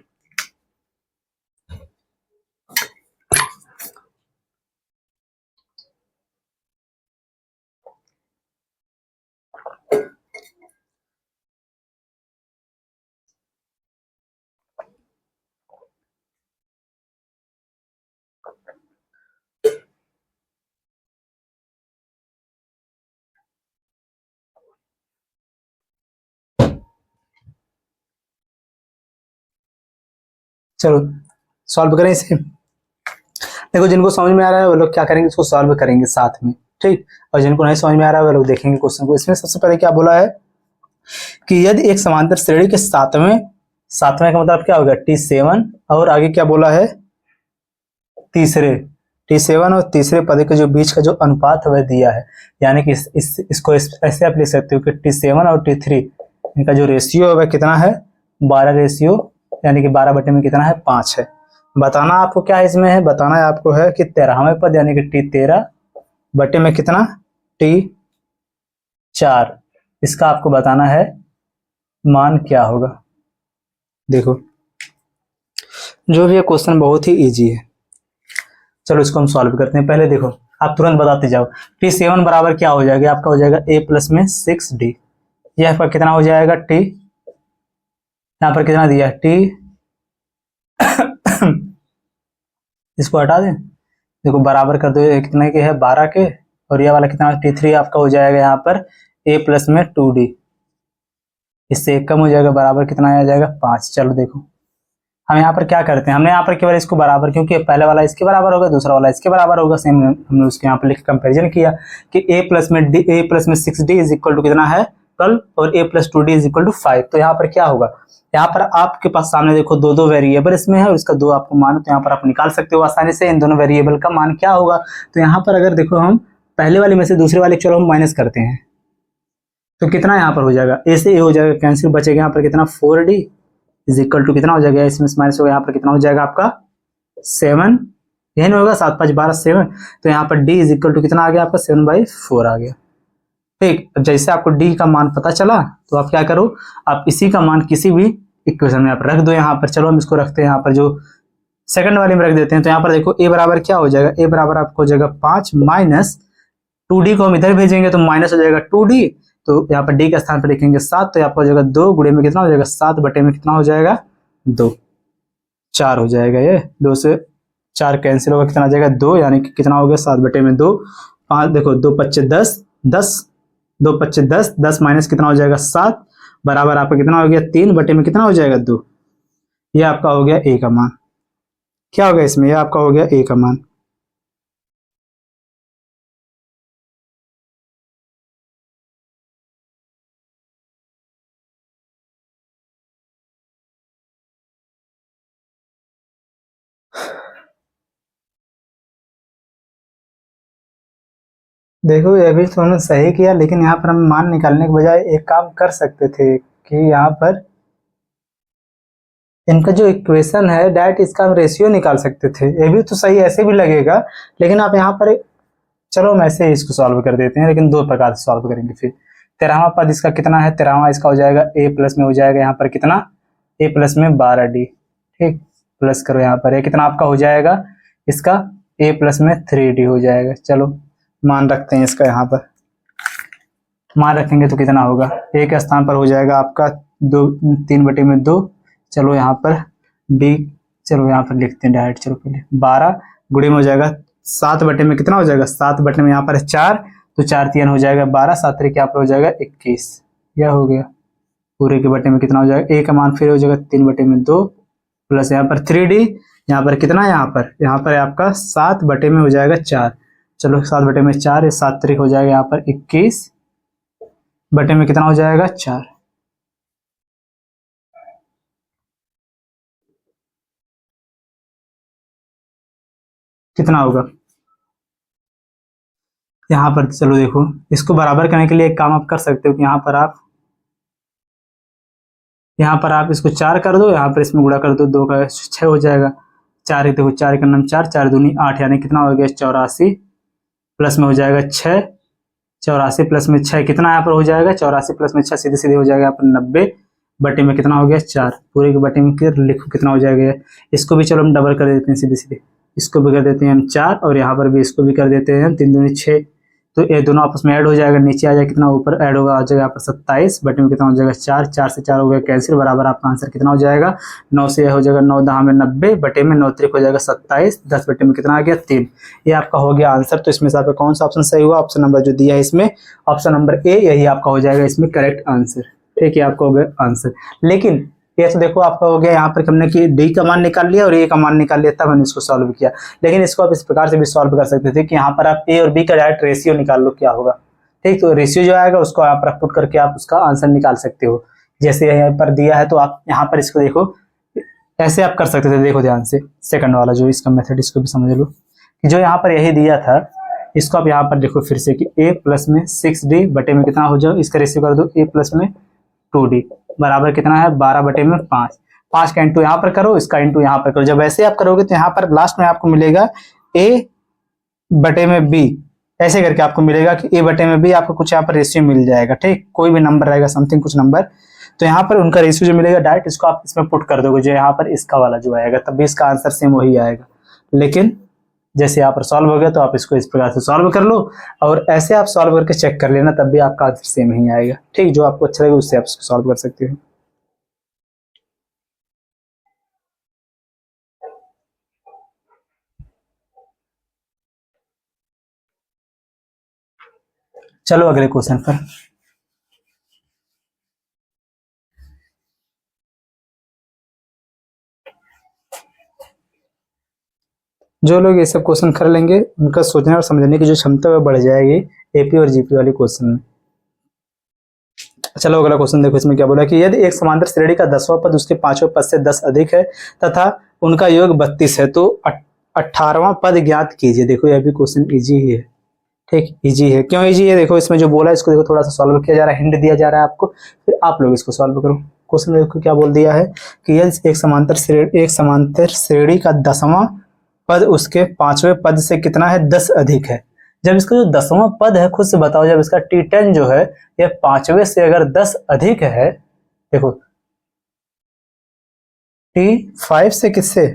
चलो सॉल्व करें इसे। देखो जिनको समझ में आ रहा है वो लोग क्या करेंगे, इसको सॉल्व करेंगे साथ में, ठीक। और जिनको नहीं समझ में आ रहा है वो लोग देखेंगे क्वेश्चन को। इसमें सबसे पहले क्या बोला है कि यदि एक समांतर श्रेणी के सातवें का मतलब क्या होगा T7, और आगे क्या बोला है तीसरे T7 और तीसरे पद के जो बीच का जो अनुपात है वह दिया है, यानी कि इसको ऐसे आप लिख सकते हो कि T7 और T3 इनका जो रेशियो है वह कितना है 12 रेशियो, यानी कि 12 में कितना है 5 है। बताना आपको क्या है, इसमें है बताना है आपको है कि 13वें पद यानी कि T13 में कितना T4, इसका आपको बताना है मान क्या होगा। देखो जो भी ये क्वेश्चन बहुत ही इजी है, चलो इसको हम सॉल्व करते हैं। पहले देखो आप तुरंत बताते जाओ, T7 बराबर क्या हो जाएगा आपका, हो जाएगा a प्लस में 6d, यह आपका कितना हो जाएगा T, यहाँ पर कितना दिया T इसको हटा दें, देखो बराबर कर दो, कितने के है 12 के, और यह वाला कितना T3 आपका हो जाएगा यहाँ पर a प्लस में 2d, इससे एक कम हो जाएगा, बराबर कितना आ जाएगा 5। चलो देखो हम यहाँ पर क्या करते हैं, हमने यहाँ पर केवल इसको बराबर, क्योंकि पहले वाला इसके बराबर होगा दूसरा वाला इसके बराबर होगा, सेम हमने उसके यहाँ पर लिख कंपेरिजन किया कि a प्लस में 6d इज इक्वल टू कितना है 12 और a plus 2d is equal to 5। तो यहाँ पर क्या होगा, यहाँ पर आपके पास सामने देखो दो वेरिएबल इसमें है और इसका 2 आपको मान, तो यहाँ पर आप निकाल सकते हो आसानी से इन दोनों वेरिएबल का मान क्या होगा। तो यहाँ पर अगर देखो हम पहले वाले में से दूसरे वाले चलो हम माइनस करते हैं तो कितना यहाँ पर हो जाएगा, a से a हो जाएगा कैंसिल, बचेगा यहाँ पर कितना 4d इज इक्वल टू कितना हो जाएगा, इसमें माइनस होगा यहाँ पर कितना हो जाएगा आपका 7, यही नहीं होगा 7 5 12 7, तो यहाँ पर d इज इक्वल टू कितना आ गया आपका 7/4 आ गया, ठीक। अब जैसे आपको d का मान पता चला तो आप क्या करो, आप इसी का मान किसी भी इक्वेशन में आप रख दो यहाँ पर। चलो हम इसको रखते हैं यहाँ पर, जो सेकंड वाले में रख देते हैं। तो यहाँ पर देखो a बराबर क्या हो जाएगा, a बराबर आपको हो जाएगा 5 माइनस 2d को हम इधर भेजेंगे तो माइनस हो जाएगा 2d, तो यहाँ पर d के स्थान पर लिखेंगे 7, तो यहाँ पर हो जाएगा 2 गुणे में कितना हो जाएगा 7 में कितना हो जाएगा 2, 4 हो जाएगा, ये 2 से 4 कैंसिल होगा, कितना आ जाएगा 2, यानी कि कितना हो गया 7/2, 5 देखो 2 5 10 10 2 5 10 10 माइनस कितना हो जाएगा 7, बराबर आपका कितना हो गया 3 में कितना हो जाएगा 2, ये आपका हो गया ए का मान। क्या हो गया इसमें, ये आपका हो गया ए का मान। देखो ये भी तुमने सही किया, लेकिन यहाँ पर हम मान निकालने के बजाय एक काम कर सकते थे कि यहाँ पर इनका जो इक्वेशन है डायरेक्ट इसका हम रेशियो निकाल सकते थे। ये भी तो सही, ऐसे भी लगेगा, लेकिन आप यहाँ पर चलो हम ऐसे ही इसको सॉल्व कर देते हैं, लेकिन दो प्रकार से सॉल्व करेंगे फिर। 13वां पद इसका कितना है, 13वां इसका हो जाएगा ए प्लस में हो जाएगा यहाँ पर कितना, ए प्लस में 12d। ठीक, प्लस करो यहाँ पर, ये कितना आपका हो जाएगा इसका, ए प्लस में 3d हो जाएगा। चलो मान रखते हैं इसका, यहाँ पर मान रखेंगे तो कितना होगा, ए के स्थान पर हो जाएगा आपका 3/2। चलो यहाँ पर डी, चलो यहाँ पर लिखते हैं डायरेक्ट, चलो पहले 12 गुणे में हो जाएगा 7 बटे में कितना हो जाएगा, 7 बटे में यहाँ पर 4, तो 4 3 हो जाएगा 12, 7 3 यहाँ पर हो जाएगा 21। यह हो गया, पूरे के बटे में कितना हो जाएगा, ए का मान फिर हो जाएगा 3/2 प्लस यहाँ पर 3d, यहाँ पर कितना, यहाँ पर आपका 7 बटे में हो जाएगा 4। चलो 7 बटे में 4, 7 3 हो जाएगा यहाँ पर 21 बटे में कितना हो जाएगा 4। कितना होगा यहाँ पर, चलो देखो इसको बराबर करने के लिए एक काम आप कर सकते हो कि यहाँ पर आप इसको 4 कर दो, यहाँ पर इसमें गुणा कर दो, 2 का 6 हो जाएगा। 4 देखो, 4 का नाम 4, 4 दूनी 8, यानी कितना हो गया 84 प्लस में हो जाएगा 6, 84 प्लस में 6 कितना यहाँ पर हो जाएगा, 84 प्लस में 6 सीधे सीधे हो जाएगा यहाँ पर 90 बटे में कितना हो गया 4। पूरे के बटे में लिखो कितना हो जाएगा, इसको भी चलो हम डबल कर देते हैं सीधे सीधे, इसको भी कर देते हैं हम 4 और यहाँ पर भी इसको भी कर देते हैं हम 3 दूनी 6, तो ये दोनों आपस में ऐड हो जाएगा, नीचे आ जाएगा कितना, ऊपर ऐड होगा आ जाएगा यहाँ पर 27 बटे में कितना हो जाएगा 4, 4 से 4 हो गया कैंसिल, बराबर आपका आंसर कितना हो जाएगा 9 से हो जाएगा 9 10 में 90 बटे में 9 3 हो जाएगा 27, 10 बटे में कितना आ गया 3। ये आपका हो गया आंसर। तो इसमें से आपका कौन सा ऑप्शन सही हुआ, ऑप्शन नंबर जो दिया है इसमें, ऑप्शन नंबर ए, यही आपका हो जाएगा इसमें करेक्ट आंसर। ठीक है, आपका हो गया आंसर। लेकिन ये तो देखो आपका हो गया यहाँ पर हमने कि डी का मान निकाल लिया और ए का मान निकाल लिया, तब हमने इसको सॉल्व किया। लेकिन इसको आप इस प्रकार से भी सॉल्व कर सकते थे कि यहाँ पर आप ए और बी का डायरेक्ट रेशियो निकाल लो, क्या होगा। ठीक, तो रेशियो जो आएगा उसको यहाँ पर पुट करके आप उसका आंसर निकाल सकते हो। जैसे यहाँ पर दिया है तो आप यहाँ पर इसको देखो, ऐसे आप कर सकते थे। देखो ध्यान से, सेकंड वाला जो इसका मेथड, इसको भी समझ लो कि जो यहाँ पर यही दिया था, इसको आप यहाँ पर देखो फिर से कि ए प्लस में 6d बटे में कितना हो जाए, इसका रेशियो कर दो ए प्लस में 2d बराबर कितना है 12 बटे में 5। 5 का इंटू यहाँ पर करो, इसका इंटू यहाँ पर करो। जब ऐसे आप करोगे तो यहाँ पर लास्ट में आपको मिलेगा a बटे में b, ऐसे करके आपको मिलेगा कि a बटे में b, आपको कुछ यहाँ पर रेशियो मिल जाएगा। ठीक, कोई भी नंबर रहेगा, समथिंग कुछ नंबर, तो यहाँ पर उनका रेशियो जो मिलेगा डायरेक्ट इसको आप इसमें पुट कर दोगे, जो यहाँ पर इसका वाला जो आएगा, तब भी इसका आंसर सेम वही आएगा। लेकिन जैसे यहाँ पर सॉल्व हो गया तो आप इसको इस प्रकार से सॉल्व कर लो, और ऐसे आप सॉल्व करके चेक कर लेना, तब भी आपका आंसर सेम ही आएगा। ठीक, जो आपको अच्छा लगे उससे आप इसको सॉल्व कर सकते हो। चलो अगले क्वेश्चन पर। जो लोग ये सब क्वेश्चन कर लेंगे उनका सोचने और समझने की जो क्षमता है बढ़ जाएगी एपी और जीपी वाले क्वेश्चन में। चलो अगला क्वेश्चन देखो, इसमें क्या बोला कि यदि एक समांतर श्रेणी का 10वां पद उसके 5वें पद से 10 अधिक है तथा उनका योग 32 है, तो 18वां पद ज्ञात कीजिए। देखो यह भी क्वेश्चन इजी ही है। ठीक, इजी है। क्यों इजी है, देखो इसमें जो बोला है इसको देखो थोड़ा सा सॉल्व किया जा रहा है, हिंट दिया जा रहा है आपको, फिर आप लोग इसको सॉल्व करो। क्वेश्चन में देखो क्या बोल दिया है कि यदि एक समांतर श्रेणी का 10वां पद उसके 5वें पद से कितना है 10 अधिक है। जब इसका जो 10वां पद है, खुद से बताओ, जब इसका T10 जो है यह 5वें से अगर 10 अधिक है, देखो T5 से किससे,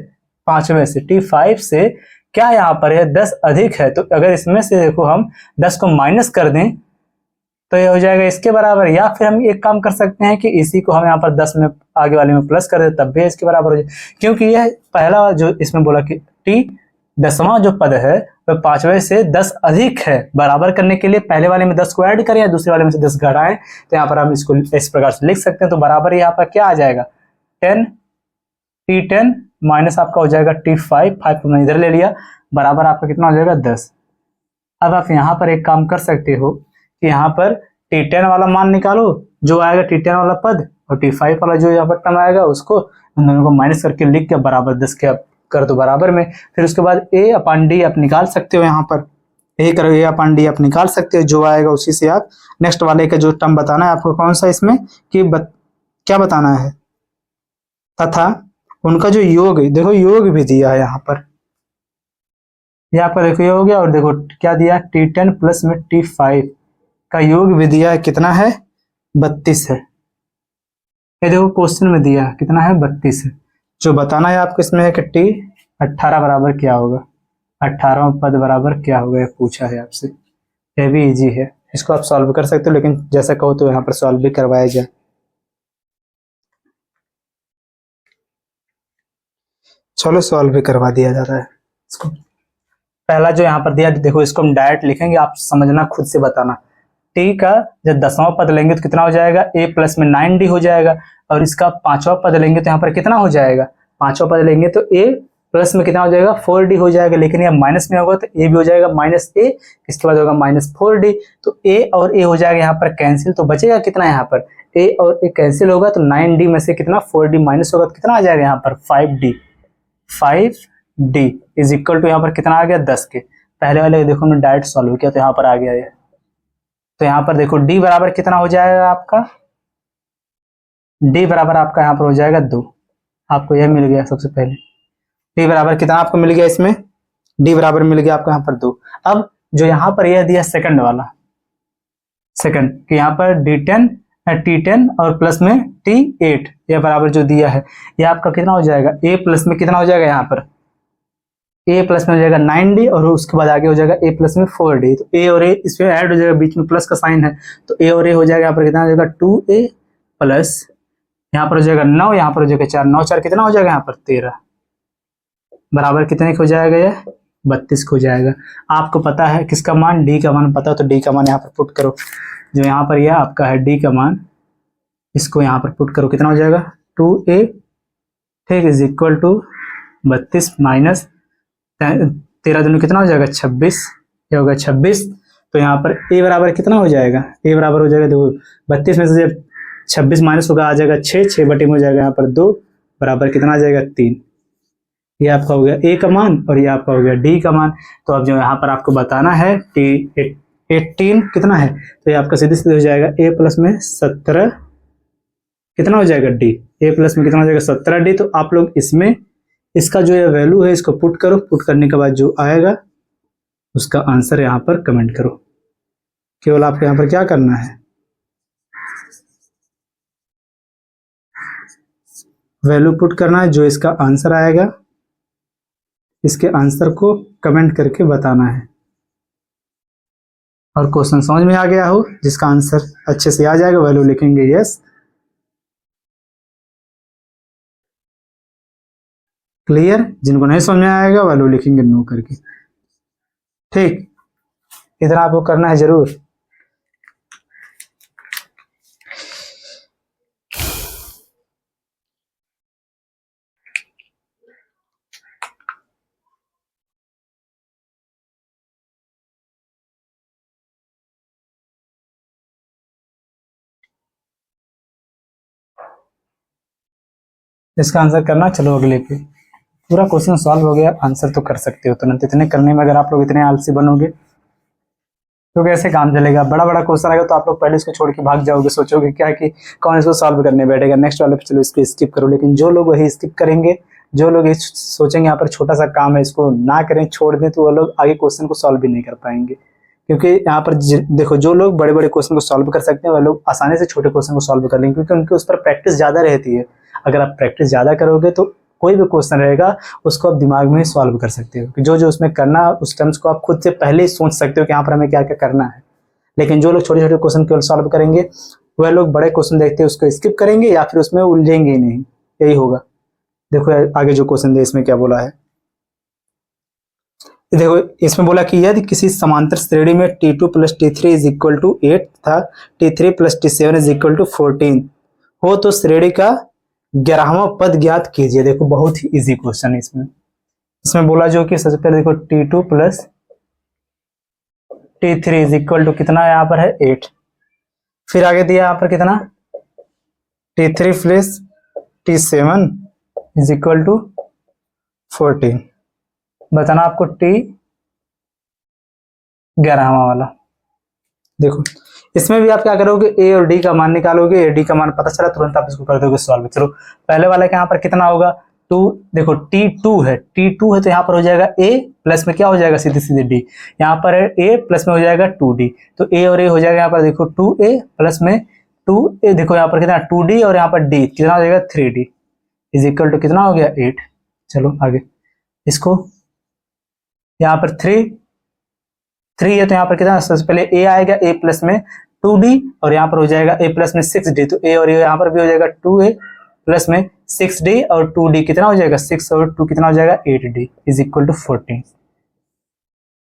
5वें से, T5 से क्या यहाँ पर है 10 अधिक है, तो अगर इसमें से देखो हम 10 को माइनस कर दें तो ये हो जाएगा इसके बराबर, या फिर हम एक काम कर सकते हैं कि इसी को हम यहाँ पर 10 में आगे वाले में प्लस कर दे, तब भी इसके बराबर हो जाए, क्योंकि यह पहला जो इसमें बोला कि टी 10वां जो पद है वह 5वें से 10 अधिक है। बराबर करने के लिए पहले वाले में 10 को ऐड करें या दूसरे वाले में से 10 घटाएं, तो यहाँ पर हम इसको इस प्रकार से लिख सकते हैं। तो बराबर यहाँ पर क्या आ जाएगा 10 T10 माइनस आपका हो जाएगा T5, 5 को मैं इधर ले लिया, बराबर आपका कितना हो जाएगा 10। अब आप यहाँ पर एक काम कर सकते हो कि यहाँ पर T10 वाला मान निकालो, जो आएगा T10 वाला पद, और T5 वाला जो यहाँ पर टर्म आएगा उसको उन दोनों को माइनस करके लिख के बराबर 10 के आप कर दो बराबर में। फिर उसके बाद A अपॉन D आप निकाल सकते हो, यहाँ पर A करो, A अपॉन D आप निकाल सकते हो, जो आएगा उसी से आप नेक्स्ट वाले का जो टर्म बताना है आपको, कौन सा इसमें कि क्या बताना है, तथा उनका जो योग है, देखो योग भी दिया है यहाँ पर, यहाँ पर देखो ये हो गया, और देखो क्या दिया, T10 प्लस में T5 का योग भी दिया है, कितना है 32 है। ये देखो क्वेश्चन में दिया है कितना है 32 है। जो बताना है आपको इसमें है कि T18 बराबर क्या होगा, 18वां पद बराबर क्या होगा, ये पूछा है आपसे। ये भी इजी है, इसको आप सॉल्व कर सकते हो, लेकिन जैसा कहो तो यहाँ पर सॉल्व भी करवाया जाए। चलो सॉल्व भी करवा दिया जा रहा है इसको। पहला जो यहाँ पर दिया देखो, इसको हम डायरेक्ट लिखेंगे, आप समझना खुद से बताना। टी का जब 10वां पद लेंगे तो कितना हो जाएगा, a प्लस में 9d हो जाएगा, और इसका 5वां पद लेंगे तो यहाँ पर कितना हो जाएगा, 5वां पद लेंगे तो a प्लस में कितना हो जाएगा 4d हो जाएगा, लेकिन यह माइनस में होगा तो a भी हो जाएगा माइनस a, इसके बाद होगा माइनस 4d, तो a और a हो जाएगा यहाँ पर कैंसिल, तो बचेगा कितना यहाँ पर a और a कैंसिल होगा तो 9d में से कितना 4d माइनस होगा तो कितना आ जाएगा यहाँ पर 5d, 5d is equal to यहाँ पर कितना आ गया 10 के। पहले वाले देखो हमने डायरेक्ट सॉल्व किया तो यहाँ पर आ गया ये, तो यहाँ पर देखो d बराबर कितना हो जाएगा आपका, d बराबर आपका यहाँ पर हो जाएगा 2, आपको यह मिल गया सबसे पहले। d बराबर कितना आपको मिल गया, इसमें d बराबर मिल गया आपको यहाँ पर 2। अब जो यहाँ पर यह दिया सेकंड वाला, सेकंड कि यहाँ पर T10 और प्लस में T8 यह बराबर जो दिया है, यह आपका कितना हो जाएगा, a प्लस में कितना हो जाएगा यहाँ पर, a प्लस में हो जाएगा 9d, और उसके बाद आगे हो जाएगा a प्लस में 4d, तो a और a इसमें ऐड हो जाएगा, बीच में प्लस का साइन है, तो a और a हो जाएगा यहाँ पर कितना हो जाएगा 2a प्लस यहाँ पर हो जाएगा 9, यहाँ पर हो जाएगा 4, 9 4 कितना हो जाएगा यहाँ पर 13, बराबर कितने का हो जाएगा, यह 32 का हो जाएगा। आपको पता है किसका मान, d का मान पता हो तो d का मान यहाँ पर पुट करो, जो यहाँ पर यह आपका है d का मान, इसको यहाँ पर पुट करो, कितना हो जाएगा 2a, ठीक, इज इक्वल टू 32 माइनस 13 दोनों कितना हो जाएगा 26, ये होगा 26, तो यहाँ पर a बराबर कितना हो जाएगा, a बराबर हो जाएगा देखो 32 में से जब 26 माइनस होगा आ जाएगा 6 बटे में हो जाएगा यहाँ पर 2, बराबर कितना आ जाएगा 3। ये आपका हो गया a का मान और ये आपका हो गया d का मान। तो अब जो यहाँ पर आपको बताना है T18 कितना है, तो ये आपका सीधे सीधे हो जाएगा a प्लस में 17 कितना हो जाएगा d, a प्लस में कितना हो जाएगा 17d। तो आप लोग इसमें इसका जो ये वैल्यू है इसको पुट करो, पुट करने के बाद जो आएगा उसका आंसर यहाँ पर कमेंट करो। केवल आपको यहाँ पर क्या करना है, वैल्यू पुट करना है, जो इसका आंसर आएगा इसके आंसर को कमेंट करके बताना है। और क्वेश्चन समझ में आ गया हो, जिसका आंसर अच्छे से आ जाएगा वैल्यू लिखेंगे यस, क्लियर, जिनको नहीं समझ में आएगा वैल्यू लिखेंगे नो करके, ठीक। इतना आपको करना है जरूर। इसका आंसर करना, चलो अगले पे। पूरा क्वेश्चन सॉल्व हो गया, आंसर तो कर सकते हो तुरंत, इतने करने में अगर आप लोग इतने आलसी बनोगे तो कैसे काम चलेगा। बड़ा बड़ा क्वेश्चन आएगा तो आप लोग पहले इसको छोड़ के भाग जाओगे, सोचोगे क्या कि कौन इसको सॉल्व करने बैठेगा, नेक्स्ट वाले पे चलो इसको स्किप करो। लेकिन जो लोग वही स्किप करेंगे, जो लोग ये सोचेंगे यहाँ पर छोटा सा काम है इसको ना करें छोड़ दें, तो वो लोग आगे क्वेश्चन को सॉल्व भी नहीं कर पाएंगे। क्योंकि यहाँ पर देखो जो लोग बड़े बड़े क्वेश्चन को सॉल्व कर सकते हैं वह लोग आसानी से छोटे क्वेश्चन को सॉल्व कर लेंगे, क्योंकि उनके उस पर प्रैक्टिस ज़्यादा रहती है। अगर आप प्रैक्टिस ज़्यादा करोगे तो कोई भी क्वेश्चन रहेगा उसको आप दिमाग में ही सॉल्व कर सकते हो, जो जो उसमें करना उस टर्म्स को आप खुद से पहले ही सोच सकते हो कि यहाँ पर हमें क्या क्या करना है। लेकिन जो लोग छोटे छोटे क्वेश्चन केवल सॉल्व करेंगे वह लोग बड़े क्वेश्चन देखते हैं उसको स्किप करेंगे या फिर उसमें उलझेंगे ही नहीं, यही होगा। देखो आगे जो क्वेश्चन दे इसमें क्या बोला है, देखो इसमें बोला कि यदि किसी समांतर श्रेणी में T2 plus T3 is equal to 8 था T3 plus T7 is equal to 14 हो तो श्रेणी का 11वां पद ज्ञात कीजिए। देखो बहुत ही इजी क्वेश्चन है इसमें। इसमें बोला जो कि सबसे पहले देखो T2 plus T3 is equal to कितना यहाँ पर है 8। फिर आगे दिया यहाँ पर कितना T3 plus T7 is equal to 14। बताना आपको T 11वां वाला। देखो इसमें भी आप क्या करोगे, ए और डी का मान निकालोगे, ए डी का मान पता चला तुरंत आप इसको कर दोगे सॉल्व। चलो पहले वाले का यहाँ पर कितना होगा 2। देखो T2 है, T2 है तो यहाँ पर हो जाएगा ए प्लस में क्या हो जाएगा सीधे सीधे डी। यहाँ पर है ए प्लस में हो जाएगा 2D, तो ए और ए हो जाएगा यहाँ पर देखो 2A प्लस में 2A। देखो यहाँ पर कितना 2D और यहाँ पर डी कितना हो जाएगा 3D इज इक्वल टू कितना हो गया 8। चलो आगे इसको यहाँ पर 3 है तो यहाँ पर कितना सबसे पहले ए आएगा, ए प्लस में 2D और यहाँ पर हो जाएगा ए प्लस में 6D, तो ए और ए यहाँ पर भी हो जाएगा 2A प्लस में 6D और 2D कितना हो जाएगा 6 और 2 कितना हो जाएगा 8D इज इक्वल टू 14।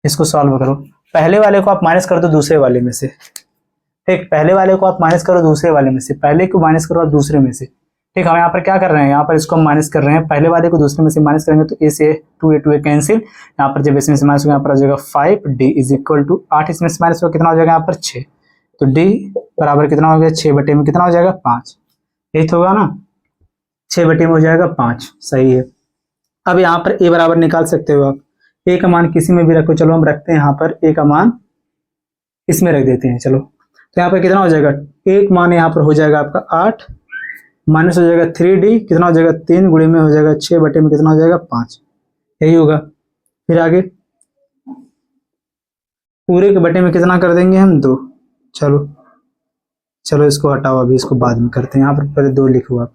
इसको सॉल्व करो। पहले वाले को आप माइनस कर दो दूसरे वाले में से। ठीक, पहले वाले को आप माइनस करो दूसरे वाले में से, पहले को माइनस करो आप दूसरे में से। ठीक, हम यहाँ पर क्या कर रहे हैं, यहाँ पर इसको हम माइनस कर रहे हैं, पहले वाले को दूसरे में से माइनस करेंगे तो ए से 2A कैंसिल। यहाँ पर जब इसमें से माइनस होगा यहाँ पर आ जाएगा 5D इज इक्वल टू 8 इसमें से माइनस होगा कितना हो जाएगा यहाँ पर 6, तो D बराबर कितना हो गया 6 बटे में कितना हो जाएगा 5। यही तो होगा ना, 6 बटे में हो जाएगा 5। सही है। अब यहाँ पर ए बराबर निकाल सकते हो आप, ए का मान किसी में भी रखो। चलो हम रखते हैं यहाँ पर ए का मान इसमें रख देते हैं। चलो तो यहाँ पर कितना हो जाएगा, एक मान यहाँ पर हो जाएगा आपका 8 माइनस हो जाएगा 3D कितना हो जाएगा 3 गुणे में हो जाएगा 6 बटे में कितना हो जाएगा 5। यही होगा। फिर आगे पूरे के बटे में कितना कर देंगे हम 2। चलो इसको हटाओ, अभी इसको बाद में करते हैं। यहाँ पर पहले 2 लिखो आप,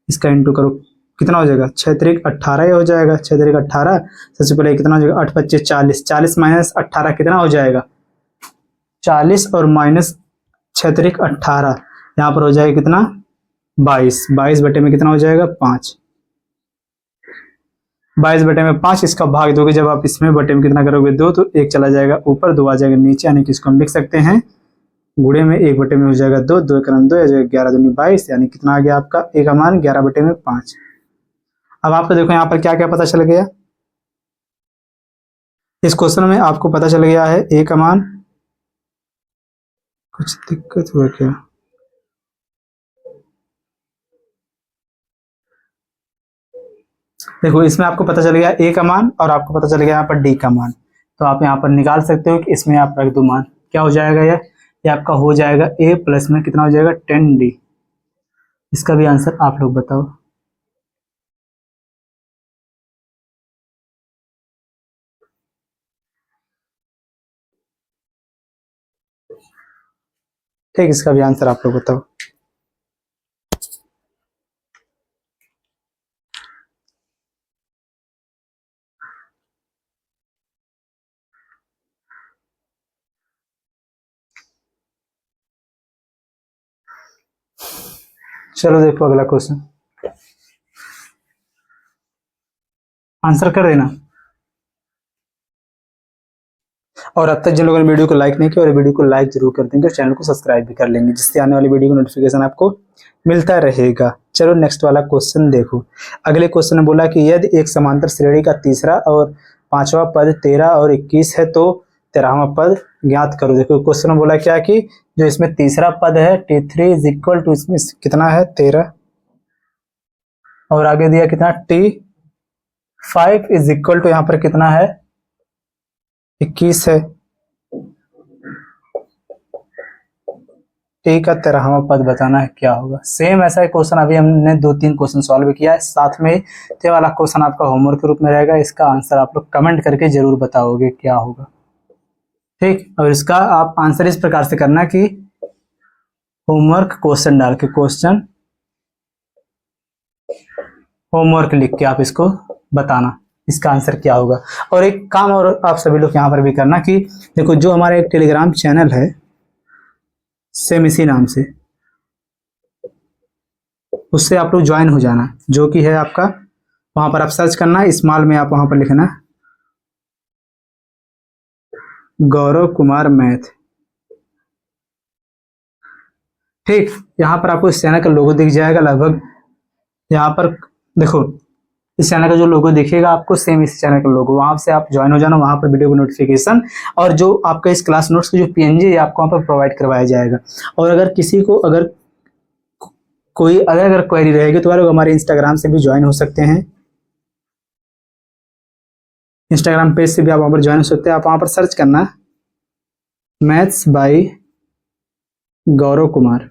इसका इंटू करो कितना हो जाएगा 6 त्रिक 18 हो जाएगा। 6 त्रिक 18 सबसे पहले कितना हो जाएगा 8 25 40, 40 माइनस 18 कितना हो जाएगा 40 और माइनस 6 त्रिक 18 यहाँ पर हो जाएगा कितना 22। 22 बटे में कितना हो जाएगा 5। 22 बटे में 5, इसका भाग दोगे जब आप इसमें बटे में कितना करोगे 2, तो 1 चला जाएगा ऊपर 2 आ जाएगा नीचे, यानी कि इसको हम लिख सकते हैं गुणे में 1 बटे में हो जाएगा 2, 2 का 2 11 दूनी 22, यानी कितना आ गया आपका ए का मान 11 बटे में 5। अब आपको देखो यहाँ पर क्या क्या पता चल गया, इस क्वेश्चन में आपको पता चल गया है ए का मान। कुछ दिक्कत हुआ क्या, देखो इसमें आपको पता चल गया ए का मान और आपको पता चल गया यहाँ पर डी का मान, तो आप यहाँ पर निकाल सकते हो कि इसमें आप रख दो मान। क्या हो जाएगा ये आपका हो जाएगा ए प्लस में कितना हो जाएगा 10D। इसका भी आंसर आप लोग बताओ। ठीक, इसका भी आंसर आप लोग बताओ। चलो देखो अगला क्वेश्चन, आंसर कर देना। और अब तक जिन लोगों ने वीडियो को लाइक नहीं किया और वीडियो को लाइक जरूर कर देंगे और चैनल को सब्सक्राइब भी कर लेंगे, जिससे आने वाली वीडियो का नोटिफिकेशन आपको मिलता रहेगा। चलो नेक्स्ट वाला क्वेश्चन देखो। अगले क्वेश्चन में बोला कि यदि एक समांतर श्रेणी का तीसरा और पांचवा पद 13 और 21 है तो 13वां पद ज्ञात करो। देखो क्वेश्चन में बोला क्या कि जो इसमें तीसरा पद है T3 इज इक्वल टू इसमें कितना है 13 और आगे दिया कितना T5 इज इक्वल टू यहाँ पर कितना है 21 है। टी का 13वां पद बताना है क्या होगा। सेम ऐसा ही क्वेश्चन अभी हमने 2-3 क्वेश्चन सॉल्व किया है, साथ में ये वाला क्वेश्चन आपका होमवर्क के रूप में रहेगा। इसका आंसर आप लोग कमेंट करके जरूर बताओगे क्या होगा। ठीक, और इसका आप आंसर इस प्रकार से करना कि होमवर्क क्वेश्चन डाल के क्वेश्चन होमवर्क लिख के आप इसको बताना इसका आंसर क्या होगा। और एक काम और आप सभी लोग यहाँ पर भी करना कि देखो जो हमारा एक टेलीग्राम चैनल है सेम इसी नाम से, उससे आप लोग ज्वाइन हो जाना, जो कि है आपका वहां पर आप सर्च करना स्मॉल में, आप वहां पर लिखना गौरव कुमार मैथ। ठीक, यहाँ पर आपको इस चैनल का लोगो दिख जाएगा, लगभग यहाँ पर देखो, इस चैनल का जो लोगो दिखेगा आपको सेम इस चैनल का लोगो, वहां से आप ज्वाइन हो जाना, वहां पर वीडियो को नोटिफिकेशन और जो आपका इस क्लास नोट्स की जो पीएनजी है आपको वहां पर प्रोवाइड करवाया जाएगा। और अगर किसी को अगर कोई अगर क्वेरी रहेगी तो आप लोग हमारे इंस्टाग्राम से भी ज्वाइन हो सकते हैं, इंस्टाग्राम पेज से भी आप वहां पर ज्वाइन हो सकते हैं। आप वहां पर सर्च करना मैथ्स बाय गौरव कुमार,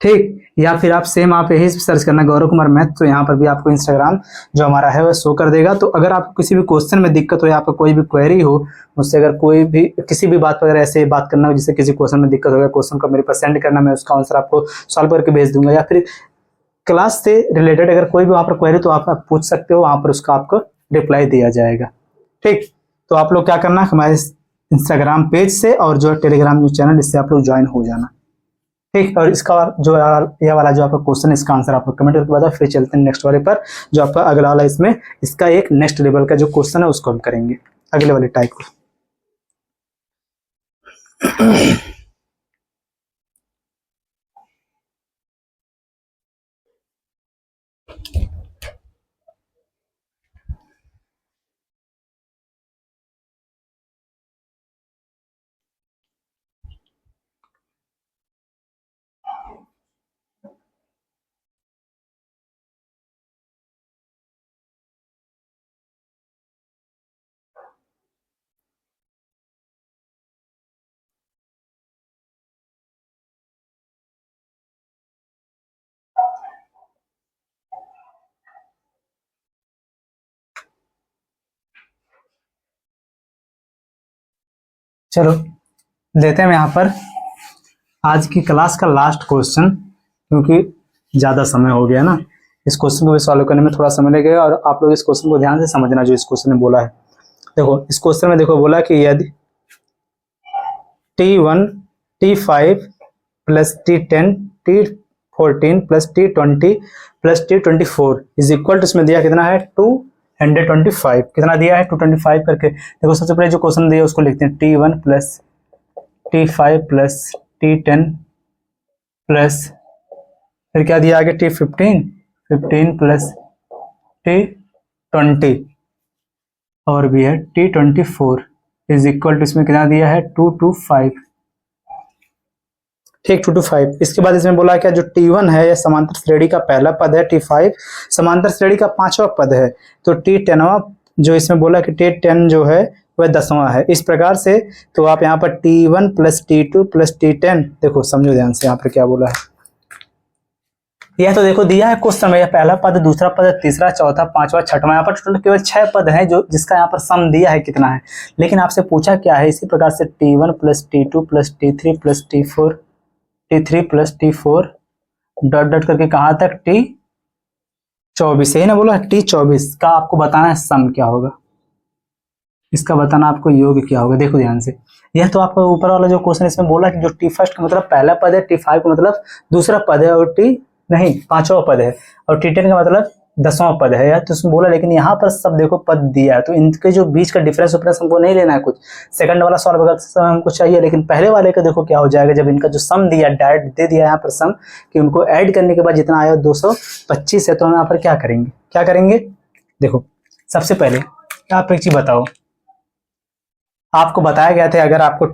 ठीक, या फिर आप सेम आप यही सर्च करना गौरव कुमार मैथ, तो यहाँ पर भी आपको इंस्टाग्राम जो हमारा है वह शो कर देगा। तो अगर आपको किसी भी क्वेश्चन में दिक्कत हो या आपको कोई भी क्वेरी हो मुझसे, अगर कोई भी किसी भी बात वगैरह ऐसे बात करना हो जिससे किसी क्वेश्चन में दिक्कत होगा, क्वेश्चन को मेरे पास सेंड करना, मैं उसका आंसर आपको सॉल्व करके भेज दूंगा। या फिर क्लास से रिलेटेड अगर कोई भी वहाँ पर क्वेरी तो आप पूछ सकते हो, वहाँ पर उसका आपको रिप्लाई दिया जाएगा, ठीक। तो आप लोग क्या करना, हमारे इंस्टाग्राम पेज से और जो टेलीग्राम जो चैनल, इससे आप लोग ज्वाइन हो जाना, ठीक। और इसका जो ये वाला जो आपका क्वेश्चन है इसका आंसर आप लोग कमेंट करके बताओ। फिर चलते हैं नेक्स्ट वाले पर, जो आपका अगला वाला इसमें इसका एक नेक्स्ट लेवल का जो क्वेश्चन है उसको हम करेंगे अगले वाले टाइप को। चलो लेते हैं यहाँ पर आज की क्लास का लास्ट क्वेश्चन, क्योंकि ज़्यादा समय हो गया ना, इस क्वेश्चन को भी सॉल्व करने में थोड़ा समय लगेगा और आप लोग इस क्वेश्चन को ध्यान से समझना जो इस क्वेश्चन में बोला है। देखो इस क्वेश्चन में देखो बोला कि यदि T1 T5 plus T10 T14 plus T20 plus T24 is equal to, इसमें दिया कितना है 225, कितना दिया है 225 करके। देखो सबसे पहले जो क्वेश्चन दिया उसको लिखते हैं T1 plus T5 plus T10 plus फिर क्या दिया आगे T15 प्लस T20 और भी है T24 इज इक्वल टू, इसमें कितना दिया है 225, ठीक 225। इसके बाद इसमें बोला क्या, जो T1 है यह समांतर श्रेणी का पहला पद है, T5 समांतर श्रेणी का 5वां पद है, तो T10वां जो इसमें बोला कि T10 जो है वह 10वां है। इस प्रकार से तो आप यहाँ पर T1 plus T2 plus T10, देखो समझो ध्यान से यहाँ पर क्या बोला है। यह तो देखो दिया है क्वेश्चन में, यह पहला पद, दूसरा पद, तीसरा, चौथा, पांचवा, छठवां, यहाँ पर टोटल केवल 6 पद हैं जो जिसका यहाँ पर सम दिया है कितना है, लेकिन आपसे पूछा क्या है। इसी प्रकार से T1 plus T2 plus T3 plus T3 plus T4 dot dot करके कहाँ तक T24, यही ना बोला T24 का आपको बताना है सम क्या होगा, इसका बताना आपको योग क्या होगा। देखो ध्यान से, यह तो आपका ऊपर वाला जो क्वेश्चन इसमें बोला कि जो T1 का मतलब पहला पद है, T5 का मतलब दूसरा पद है और नहीं 5वां पद है, और T10 का मतलब 10वां पद है, तो उसमें बोला। लेकिन यहाँ पर सब देखो पद दिया है, तो इनके जो बीच का डिफरेंस हमको नहीं लेना है, कुछ सेकंड वाला सॉल्व करते समय हमको चाहिए, लेकिन पहले वाले का देखो क्या हो जाएगा, जब इनका जो सम दिया डायरेक्ट दे दिया यहाँ पर सम कि उनको ऐड करने के बाद जितना आया 225 है, तो हम यहाँ पर क्या करेंगे देखो सबसे पहले आप एक चीज बताओ, आपको बताया गया था अगर आपको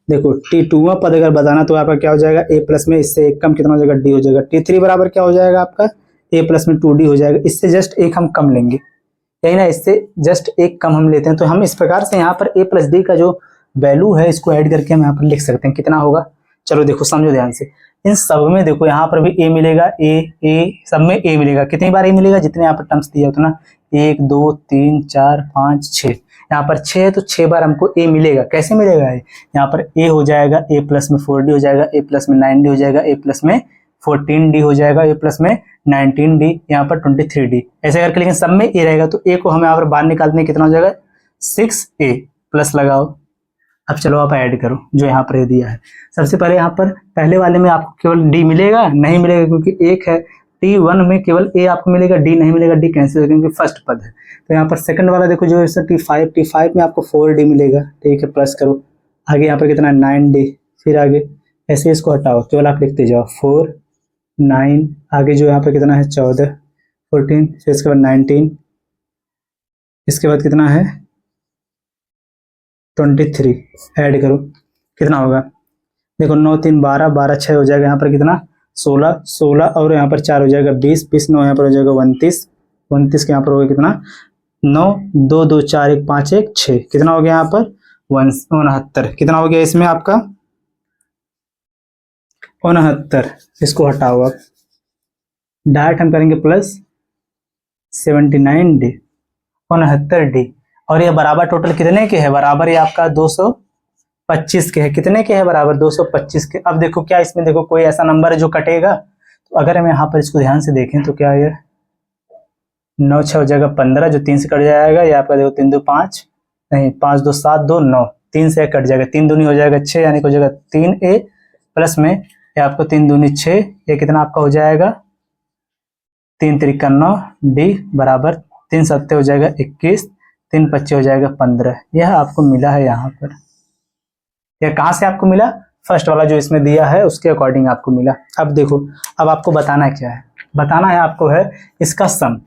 देखो T2वां पद अगर बताना तो आपका क्या हो जाएगा, A प्लस में इससे एक कम कितना हो जाएगा D हो जाएगा, T3 बराबर क्या हो जाएगा आपका A प्लस में 2D हो जाएगा, इससे जस्ट एक हम कम लेंगे, यही ना, इससे जस्ट एक कम हम लेते हैं। तो हम इस प्रकार से यहाँ पर A प्लस D का जो वैल्यू है इसको ऐड करके हम यहाँ पर लिख सकते हैं, कितना होगा। चलो देखो समझो ध्यान से, इन सब में देखो यहाँ पर भी A मिलेगा, A सब में A मिलेगा, कितनी बार A मिलेगा, जितने यहाँ पर टर्म्स दिया उतना, 1 2 3 4 5 6, यहाँ पर 6 है तो 6 बार हमको A मिलेगा। कैसे मिलेगा है, यहाँ पर A हो जाएगा, A प्लस में 4D हो जाएगा, A प्लस में 9D हो जाएगा, A प्लस में 14D हो जाएगा, A प्लस में 19D, यहाँ पर 23D, ऐसे करके। लेकिन सब में A रहेगा तो A को हमें यहाँ पर बाहर निकालने कितना हो जाएगा 6A प्लस लगाओ। अब चलो आप ऐड करो जो यहाँ पर दिया है। सबसे पहले यहाँ पर पहले वाले में आपको केवल D मिलेगा, नहीं मिलेगा क्योंकि एक है, T1 में केवल A आपको मिलेगा, D नहीं मिलेगा, D कैंसिल क्योंकि फर्स्ट पद है। तो यहाँ पर सेकंड वाला देखो जो है T5 में आपको 4D मिलेगा, ठीक है, प्लस करो, आगे यहाँ पर कितना 9D, फिर आगे ऐसे इसको हटाओ, केवल आप लिखते जाओ 4 9, आगे जो यहाँ पर कितना है 14 14, फिर इसके बाद 19, इसके बाद कितना है 23, ऐड करो कितना होगा, देखो 9 3 12, 12 6 हो जाएगा, यहाँ पर कितना 16 16, और यहाँ पर 4 हो जाएगा 20 20, 9 यहाँ पर हो जाएगा 29 29 के यहाँ पर होगा कितना 9 2 2 4 1 5 1 6, कितना हो गया यहाँ पर 69, कितना हो गया इसमें आपका 69, इसको हटाओ अब, डायरेक्ट हम करेंगे प्लस 79D 69D, और ये बराबर टोटल कितने के है, बराबर ये आपका 225 के है, कितने के है बराबर 225 के। अब देखो क्या इसमें देखो कोई ऐसा नंबर है जो कटेगा, तो अगर हम यहाँ पर इसको ध्यान से देखें तो क्या ये 9 6 हो जाएगा 15, जो 3 से कट जाएगा, ये आपका देखो 3 2 5 नहीं 5 2 7 2 9, 3 से कट जाएगा, 3 दूनी हो जाएगा 6, यानी कि हो जाएगा 3A, प्लस में ये आपको 3 दूनी 6, ये कितना आपका हो जाएगा 3 त्रिका 9, D बराबर 3 सत्ते हो जाएगा 21, 3 25 हो जाएगा 15, यह आपको मिला है यहाँ पर। यह कहाँ से आपको मिला, फर्स्ट वाला जो इसमें दिया है उसके अकॉर्डिंग आपको मिला। अब देखो, अब आपको बताना क्या है, बताना है आपको है इसका सम,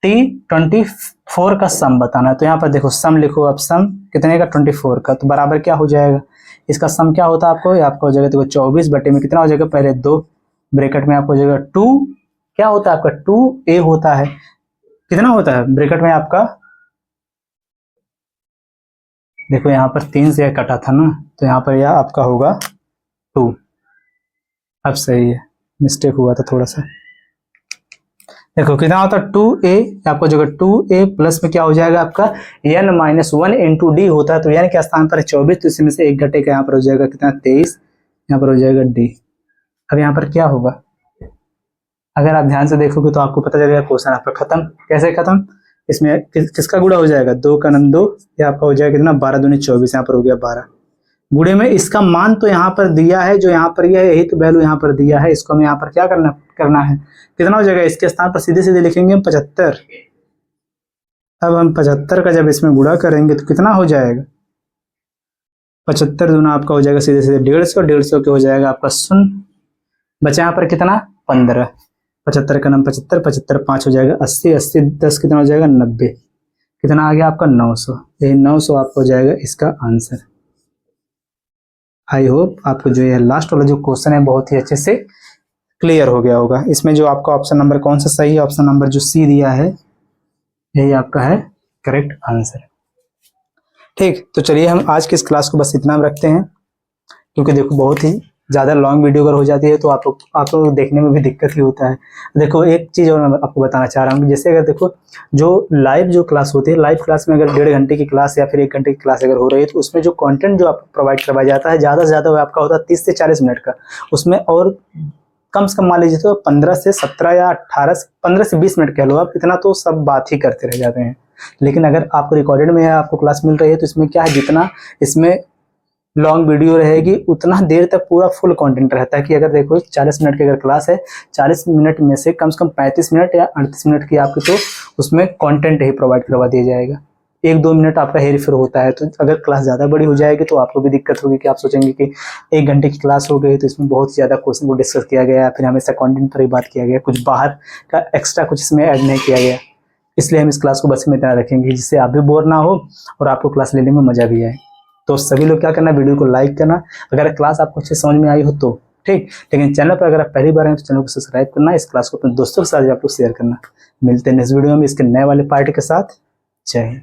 T24 का सम बताना है। तो यहाँ पर देखो सम लिखो, अब सम कितने का 24 का, तो बराबर क्या हो जाएगा, इसका सम क्या होता है आपको, आपका हो जाएगा देखो 24 बटे में कितना हो जाएगा, पहले 2 ब्रैकेट में आपको हो जाएगा 2, क्या होता है आपका 2A होता है, कितना होता है ब्रैकेट में आपका, देखो यहाँ पर 3 से कटा था ना, तो यहाँ पर यह आपका होगा 2, अब सही है, मिस्टेक हुआ था थोड़ा सा, देखो कितना होता है 2A, आपको जगह 2A प्लस में क्या हो जाएगा आपका n-1 इंटू डी होता है, तो n के स्थान पर 24, तो इसमें से एक घटेगा, यहाँ पर हो जाएगा कितना 23, यहाँ पर हो जाएगा D। अब यहाँ पर क्या होगा, अगर आप ध्यान से देखोगे तो आपको पता चलेगा क्वेश्चन आपका खत्म, कैसे खत्म, इसमें किसका गुणा हो जाएगा 2 का नम 2, ये आपका हो जाएगा कितना 12 दूनी 24, यहाँ पर हो गया 12, गुणे में इसका मान तो यहाँ पर दिया है, जो यहाँ पर यह यही तो वैल्यू यहाँ पर दिया है, इसको हमें यहाँ पर क्या करना है, कितना हो जाएगा, इसके स्थान पर सीधे सीधे लिखेंगे हम 75। अब हम 75 का जब इसमें गुणा करेंगे तो कितना हो जाएगा, 75 दूना आपका हो जाएगा सीधे सीधे 150, 150 के हो जाएगा आपका 0, बचा यहाँ पर कितना 15, 75 का नाम 75, 75 5 हो जाएगा 80, 80 10 कितना हो जाएगा 90, कितना आ गया आपका 900, यही 900 आपको हो जाएगा इसका आंसर। आई होप आपको जो ये लास्ट वाला जो क्वेश्चन है बहुत ही अच्छे से क्लियर हो गया होगा। इसमें जो आपका ऑप्शन नंबर कौन सा सही है, ऑप्शन नंबर जो सी दिया है यही आपका है करेक्ट आंसर। ठीक, तो चलिए हम आज की इस क्लास को बस इतना रखते हैं, क्योंकि देखो बहुत ही ज़्यादा लॉन्ग वीडियो अगर हो जाती है तो आप लोग देखने में भी दिक्कत ही होता है। देखो एक चीज़ और मैं आपको बताना चाह रहा हूँ, जैसे अगर देखो जो लाइव जो क्लास होती है, लाइव क्लास में अगर 1.5 घंटे की क्लास या फिर 1 घंटे की क्लास अगर हो रही है, तो उसमें जो कंटेंट जो आपको प्रोवाइड करवाया जाता है ज़्यादा से ज़्यादा वो आपका होता है 30 से 40 मिनट का, उसमें और कम से कम मान लीजिए तो 15 से 17 या 18 15 से 20 मिनट कह लो आप, इतना तो सब बात ही करते रह जाते हैं। लेकिन अगर आपको रिकॉर्डेड में आपको क्लास मिल रही है तो इसमें क्या है, जितना इसमें लॉन्ग वीडियो रहेगी उतना देर तक पूरा फुल कंटेंट रहता है, कि अगर देखो 40 मिनट की अगर क्लास है, 40 मिनट में से कम 35 मिनट या 38 मिनट की आपकी तो उसमें कंटेंट ही प्रोवाइड करवा दिया जाएगा, 1-2 मिनट आपका हेर फेर होता है। तो अगर क्लास ज़्यादा बड़ी हो जाएगी तो आपको भी दिक्कत होगी कि आप सोचेंगे कि 1 घंटे की क्लास हो गई तो इसमें बहुत ज़्यादा क्वेश्चन को डिस्कस किया गया, फिर हमेशा कंटेंट पर ही बात किया गया, कुछ बाहर का एक्स्ट्रा कुछ इसमें ऐड नहीं किया गया। इसलिए हम इस क्लास को बस में इतना रखेंगे जिससे आप भी बोर ना हो और आपको क्लास लेने में मज़ा भी आए। तो सभी लोग क्या करना, वीडियो को लाइक करना अगर क्लास आपको अच्छे समझ में आई हो तो, ठीक। लेकिन चैनल पर अगर आप पहली बार हैं तो चैनल को सब्सक्राइब करना, इस क्लास को अपने दोस्तों के साथ आप लोग शेयर करना। मिलते हैं नेक्स्ट वीडियो में इसके नए वाले पार्ट के साथ। जय हिंद।